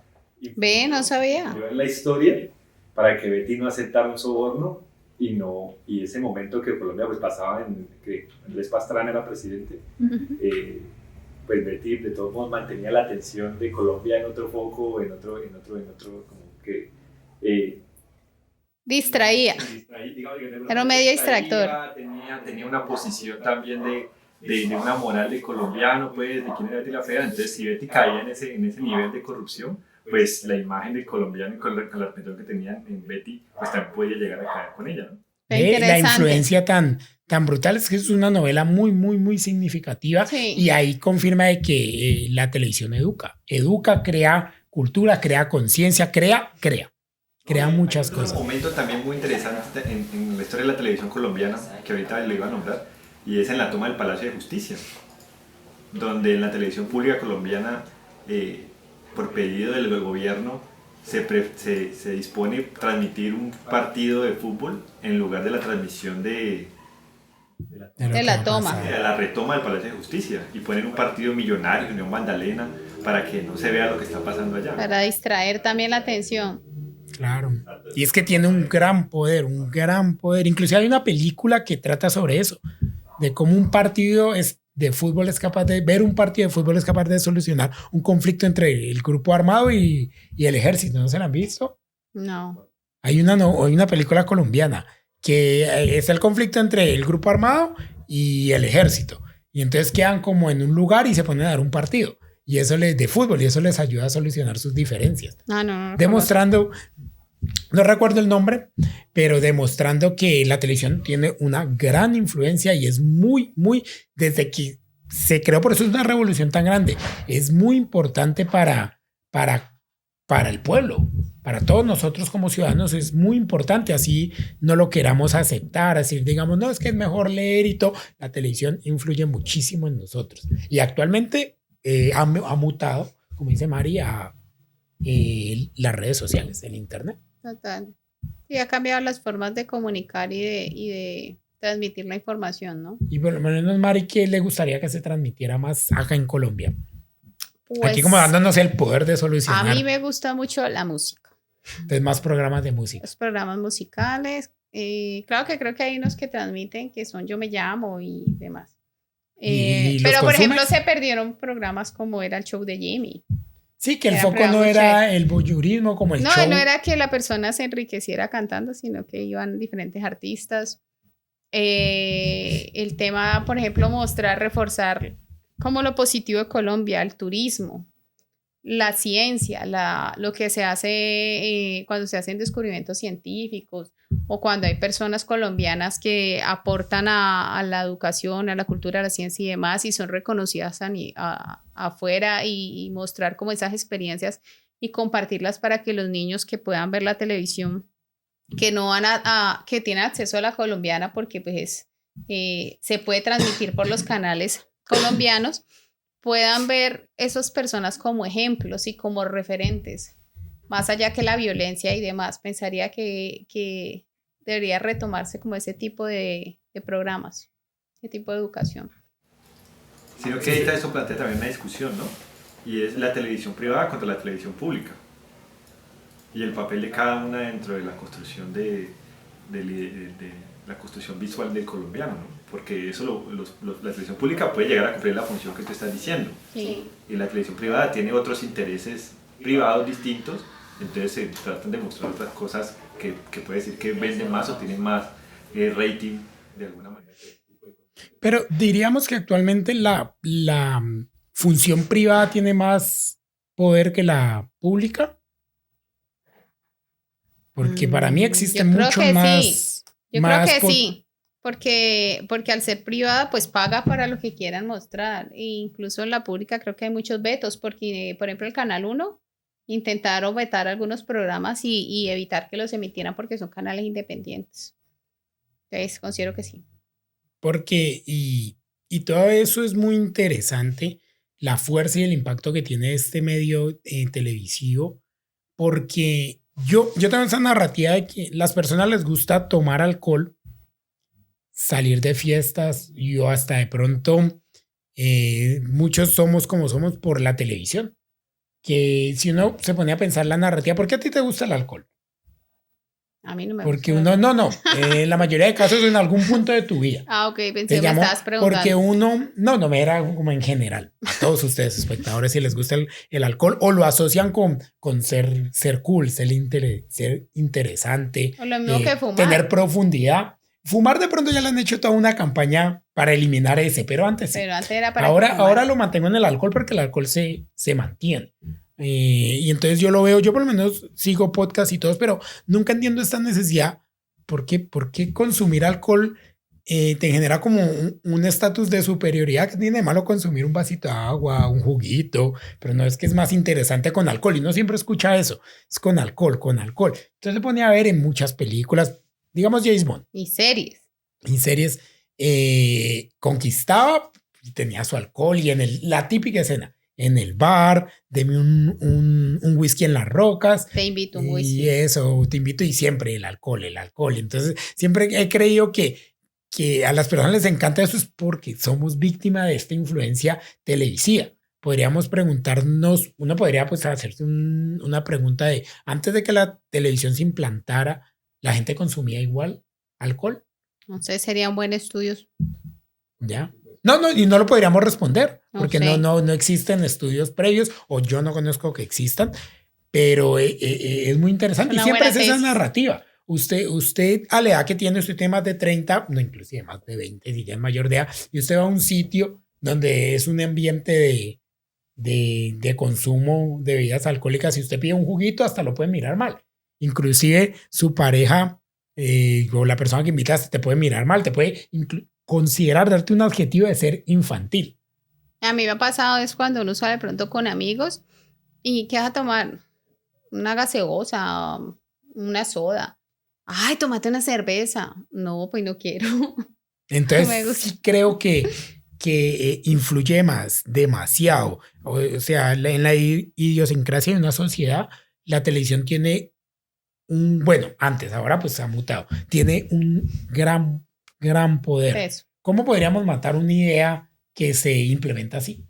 no sabía. En la historia para que Betty no aceptara un soborno y ese momento que Colombia pues pasaba que Andrés Pastrana era presidente, pues Betty de todos modos mantenía la atención de Colombia en otro foco, como que... Distraía. Digamos, Era un medio distractor. Tenía una posición también de una moral de colombiano, pues, de quién era Betty la Fea. Entonces, si Betty caía en ese nivel de corrupción, pues la imagen del colombiano y con la respeto que tenían en Betty, pues también podía llegar a caer con ella, ¿no? La influencia tan brutal es que es una novela muy, muy, muy significativa. Sí. Y ahí confirma de que la televisión educa, crea cultura, crea conciencia, crea muchas cosas. Un momento también muy interesante en la historia de la televisión colombiana, que ahorita le iba a nombrar, y es en la toma del Palacio de Justicia, donde en la televisión pública colombiana, por pedido del gobierno, se dispone transmitir un partido de fútbol en lugar de la transmisión de la toma. De la retoma del Palacio de Justicia, y ponen un partido Millonario, Unión Magdalena, para que no se vea lo que está pasando allá. Para distraer también la atención. Claro. Y es que tiene un gran poder. Inclusive hay una película que trata sobre eso, de cómo un partido de fútbol es capaz de ver un partido de fútbol es capaz de solucionar un conflicto entre el grupo armado y el ejército. ¿No se la han visto? No. Hay una película colombiana que es el conflicto entre el grupo armado y el ejército. Y entonces quedan como en un lugar y se ponen a dar un partido. Y eso de fútbol, y eso les ayuda a solucionar sus diferencias. No, demostrando, no recuerdo el nombre, pero demostrando que la televisión tiene una gran influencia y es muy, muy, desde que se creó, por eso es una revolución tan grande, es muy importante para el pueblo, para todos nosotros como ciudadanos es muy importante, así no lo queramos aceptar, así digamos, no, es que es mejor leer y todo, la televisión influye muchísimo en nosotros. Y actualmente ha mutado, como dice Mari, a las redes sociales, el internet. Total. Sí, ha cambiado las formas de comunicar y de transmitir la información, ¿no? Y por lo menos, Mari, ¿qué le gustaría que se transmitiera más acá en Colombia? Pues, aquí como dándonos el poder de solucionar. A mí me gusta mucho la música. Entonces, más programas de música. Los programas musicales. Claro que creo que hay unos que transmiten que son Yo Me Llamo y demás. Pero, por ejemplo, se perdieron programas como era el show de Jimmy. Sí, que el foco no era el voyeurismo como el show. No era que la persona se enriqueciera cantando, sino que iban diferentes artistas. El tema, por ejemplo, reforzar como lo positivo de Colombia, el turismo, la ciencia, lo que se hace cuando se hacen descubrimientos científicos o cuando hay personas colombianas que aportan a la educación, a la cultura, a la ciencia y demás y son reconocidas afuera y mostrar como esas experiencias y compartirlas para que los niños que puedan ver la televisión, que no van que tienen acceso a la colombiana porque pues se puede transmitir por los canales colombianos, puedan ver esas personas como ejemplos y como referentes, más allá que la violencia y demás. Pensaría que debería retomarse como ese tipo de programas, ese tipo de educación. Sino que ahorita eso plantea también una discusión, ¿no? Y es la televisión privada contra la televisión pública. Y el papel de cada una dentro de la construcción de la construcción visual del colombiano, ¿no? Porque eso la televisión pública puede llegar a cumplir la función que tú estás diciendo. Sí. Y la televisión privada tiene otros intereses privados distintos, entonces se tratan de mostrar otras cosas que puede decir que venden más o tienen más rating de alguna manera. Pero diríamos que actualmente la función privada tiene más poder que la pública. Porque para mí existe mucho más. Sí. Yo creo que sí, porque al ser privada pues paga para lo que quieran mostrar. E incluso en la pública creo que hay muchos vetos, porque por ejemplo el Canal 1 intentaron vetar algunos programas y evitar que los emitieran porque son canales independientes. Entonces considero que sí. Porque, y todo eso es muy interesante, la fuerza y el impacto que tiene este medio televisivo, porque yo tengo esa narrativa de que las personas les gusta tomar alcohol, salir de fiestas, yo hasta de pronto, muchos somos como somos por la televisión, que si uno se ponía a pensar la narrativa, ¿por qué a ti te gusta el alcohol? A mí no me Porque gusta. no, en la mayoría de casos en algún punto de tu vida. Ok, pensé Te que me llamo estabas preguntando. porque no me era como en general. A todos ustedes, espectadores, si les gusta el alcohol o lo asocian con ser cool, ser interesante, O lo mismo que fumar. tener profundidad. Fumar de pronto ya le han hecho toda una campaña para eliminar ese, pero antes sí. Pero antes era para Ahora lo mantengo en el alcohol porque el alcohol se mantiene. Y entonces yo lo veo, yo por lo menos sigo podcasts y todos, pero nunca entiendo esta necesidad. ¿Por qué consumir alcohol te genera como un estatus de superioridad? Que tiene de malo consumir un vasito de agua, un juguito, pero no es que es más interesante con alcohol y no siempre escucha eso, es con alcohol. Entonces se pone a ver en muchas películas, digamos James Bond. Y series. En series conquistaba y tenía su alcohol y la típica escena. En el bar, deme un whisky en las rocas. Te invito a un whisky. Y eso, te invito y siempre el alcohol. Entonces, siempre he creído que a las personas les encanta eso es porque somos víctimas de esta influencia televisiva. Podríamos preguntarnos, uno podría pues hacerse una pregunta de, antes de que la televisión se implantara, ¿la gente consumía igual alcohol? No sé, sería un buen estudio. ¿Ya? No, y no lo podríamos responder, porque sé. no existen estudios previos, o yo no conozco que existan, pero es muy interesante. Y siempre es esa narrativa. Usted a la edad que tiene, usted tiene más de 30, no, inclusive más de 20, si ya es mayor de edad, y usted va a un sitio donde es un ambiente de consumo de bebidas alcohólicas, si usted pide un juguito, hasta lo pueden mirar mal. Inclusive su pareja o la persona que invitas te puede mirar mal, te puede considerar, darte un adjetivo de ser infantil. A mí me ha pasado es cuando uno sale pronto con amigos y ¿qué vas a tomar? Una gaseosa, una soda. Ay, tómate una cerveza. No, pues no quiero. Entonces sí creo que influye demasiado. O sea, en la idiosincrasia de una sociedad, la televisión tiene antes, ahora pues se ha mutado, tiene un gran poder. Eso. ¿Cómo podríamos matar una idea que se implementa así?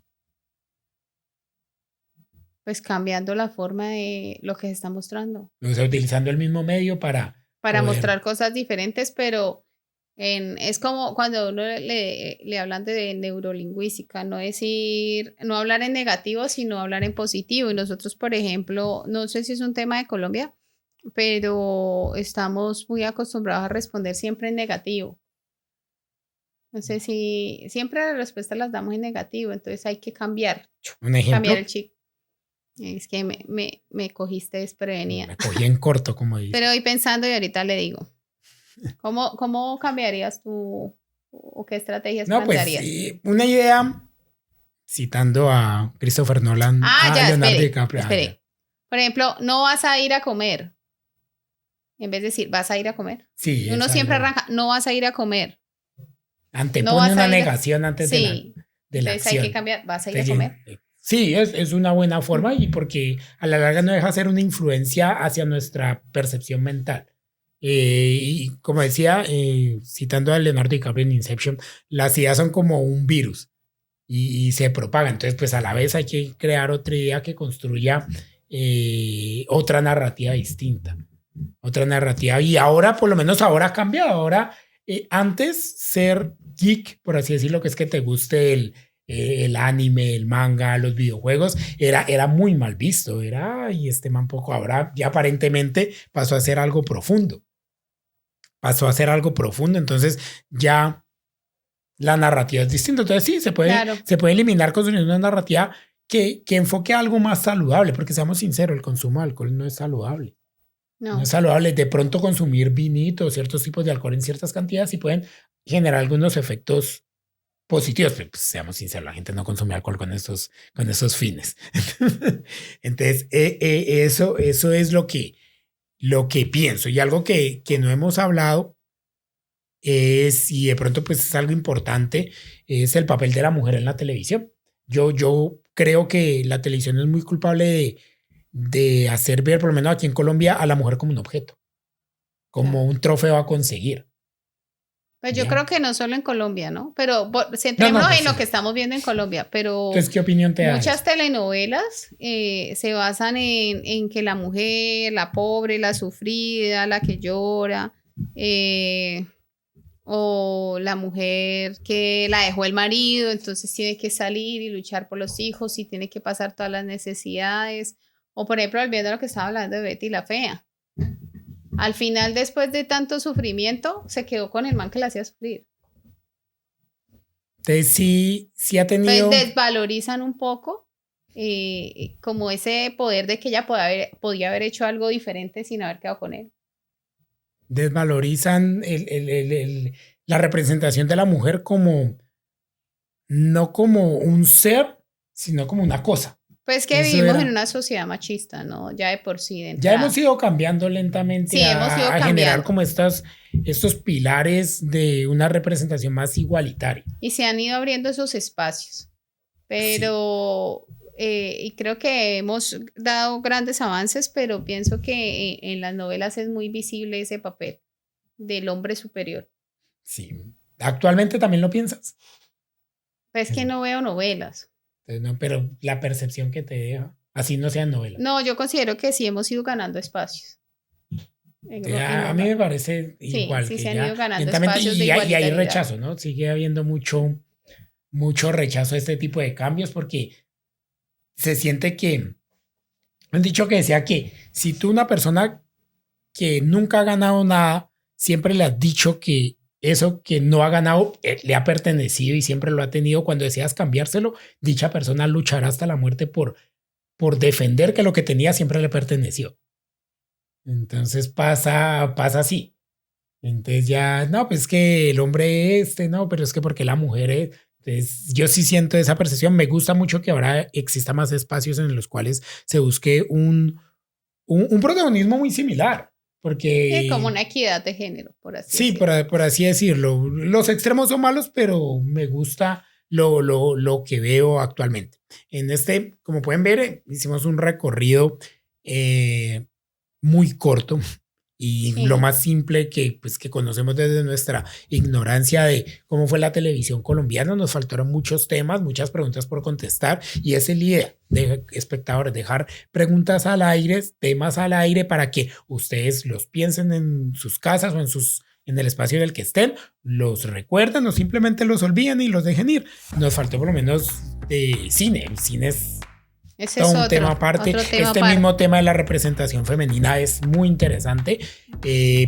Pues cambiando la forma de lo que se está mostrando. O sea, utilizando el mismo medio para mostrar cosas diferentes, pero es como cuando uno le hablan de neurolingüística, no hablar en negativo, sino hablar en positivo. Y nosotros, por ejemplo, no sé si es un tema de Colombia, pero estamos muy acostumbrados a responder siempre en negativo. No sé si siempre las respuestas las damos en negativo, entonces hay que cambiar. ¿Un ejemplo? Cambiar el chip. Es que me cogiste desprevenida. Me cogí en corto, como dice. Pero voy pensando y ahorita le digo. ¿Cómo cambiarías tú o qué estrategias plantearías? Pues una idea, citando a Christopher Nolan, Leonardo DiCaprio. Espere. Por ejemplo, no vas a ir a comer. En vez de decir, ¿vas a ir a comer? Sí. Uno siempre arranca, no vas a ir a comer. Antepone una negación antes de la acción. Entonces hay que cambiar, ¿vas a ir a comer? Sí, es una buena forma y porque a la larga no deja de ser una influencia hacia nuestra percepción mental. Y como decía, citando a Leonardo DiCaprio en Inception, las ideas son como un virus y se propagan. Entonces, pues a la vez hay que crear otra idea que construya otra narrativa distinta. Otra narrativa. Y ahora, por lo menos ahora ha cambiado. Ahora, antes ser geek, por así decirlo, que es que te guste el anime, el manga, los videojuegos, era muy mal visto. Y este man poco. Ahora ya aparentemente pasó a ser algo profundo. Entonces ya la narrativa es distinta. Entonces sí, se puede eliminar construyendo una narrativa que enfoque a algo más saludable, porque seamos sinceros, el consumo de alcohol no es saludable. No es saludable. De pronto consumir vinito, ciertos tipos de alcohol en ciertas cantidades y pueden generar algunos efectos positivos, pero pues, seamos sinceros, la gente no consume alcohol con esos fines. Entonces, eso es lo que pienso. Y algo que no hemos hablado es, y de pronto pues es algo importante, es el papel de la mujer en la televisión. Yo creo que la televisión es muy culpable de hacer ver, por lo menos aquí en Colombia, a la mujer como un objeto, como un trofeo a conseguir. Pues yo Ya. creo que no solo en Colombia, ¿no? Pero No, centrémonos pues en lo sí. que estamos viendo en Colombia, pero Entonces, ¿qué opinión te da? muchas telenovelas se basan en que la mujer, la pobre, la sufrida, la que llora, o la mujer que la dejó el marido, entonces tiene que salir y luchar por los hijos y tiene que pasar todas las necesidades. O por ejemplo, volviendo a lo que estaba hablando de Betty la Fea. Al final, después de tanto sufrimiento, se quedó con el man que la hacía sufrir. Entonces, sí ha Pues tenido, desvalorizan un poco como ese poder de que ella podía haber hecho algo diferente sin haber quedado con él. desvalorizan la representación de la mujer como, no como un ser, sino como una cosa. Pues que Eso vivimos era. en una sociedad machista, ¿no? Ya de por sí. De Ya entrada. hemos ido cambiando lentamente Sí, hemos ido a generar cambiando. como estos pilares de una representación más igualitaria. Y se han ido abriendo esos espacios. Pero, y creo que hemos dado grandes avances, pero pienso que en las novelas es muy visible ese papel del hombre superior. Sí. ¿Actualmente también lo piensas? Pues que no veo novelas. Entonces, no, pero la percepción que te deja, así no sean novelas. No, yo considero que sí hemos ido ganando espacios. A mí me parece Sí, igual. sí que se han ya ido ganando lentamente, espacios de y hay igualitariedad. rechazo, ¿no? Sigue habiendo mucho rechazo a este tipo de cambios porque se siente que, han dicho que decía que si tú una persona que nunca ha ganado nada, siempre le has dicho que eso que no ha ganado le ha pertenecido y siempre lo ha tenido, cuando deseas cambiárselo, dicha persona luchará hasta la muerte por defender que lo que tenía siempre le perteneció. Entonces pasa así. Entonces ya, no, pues que el hombre no, pero es que porque la mujer es. Entonces yo sí siento esa percepción. Me gusta mucho que ahora exista más espacios en los cuales se busque un protagonismo muy similar. Porque Sí, como una equidad de género, por así sí, decirlo. por así decirlo. Los extremos son malos, pero me gusta lo que veo actualmente. En como pueden ver, hicimos un recorrido muy corto y Sí. lo más simple que conocemos desde nuestra ignorancia de cómo fue la televisión colombiana. Nos faltaron muchos temas, muchas preguntas por contestar y esa es la idea de espectadores, dejar preguntas al aire, temas al aire para que ustedes los piensen en sus casas o en el espacio en el que estén, los recuerden o simplemente los olviden y los dejen ir. Nos faltó por lo menos cine. El cine es Ese todo es un otro, tema aparte. otro tema Este aparte. mismo tema de la representación femenina es muy interesante,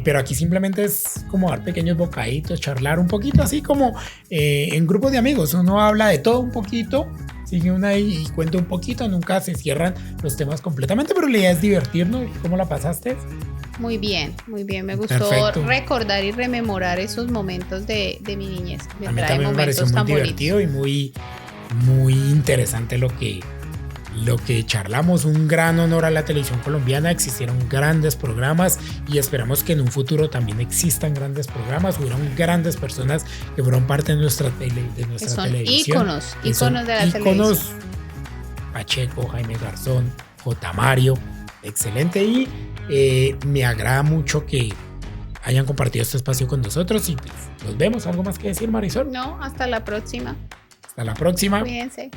pero aquí simplemente es como dar pequeños bocaditos, charlar un poquito, así como en grupos de amigos. Uno habla de todo un poquito, sigue una y cuenta un poquito, nunca se cierran los temas completamente, pero la idea es divertirnos. ¿Cómo la pasaste? Muy bien, muy bien. Me gustó Perfecto. recordar y rememorar esos momentos de mi niñez. A mí también me pareció muy divertido y muy interesante lo que charlamos. Un gran honor a la televisión colombiana. Existieron grandes programas y esperamos que en un futuro también existan grandes programas. Hubieron grandes personas que fueron parte de nuestra son televisión. íconos de la televisión. Pacheco, Jaime Garzón, J. Mario, excelente. Y me agrada mucho que hayan compartido este espacio con nosotros y pues, nos vemos. ¿Algo más que decir, Marisol? No, hasta la próxima. Hasta la próxima. Cuídense.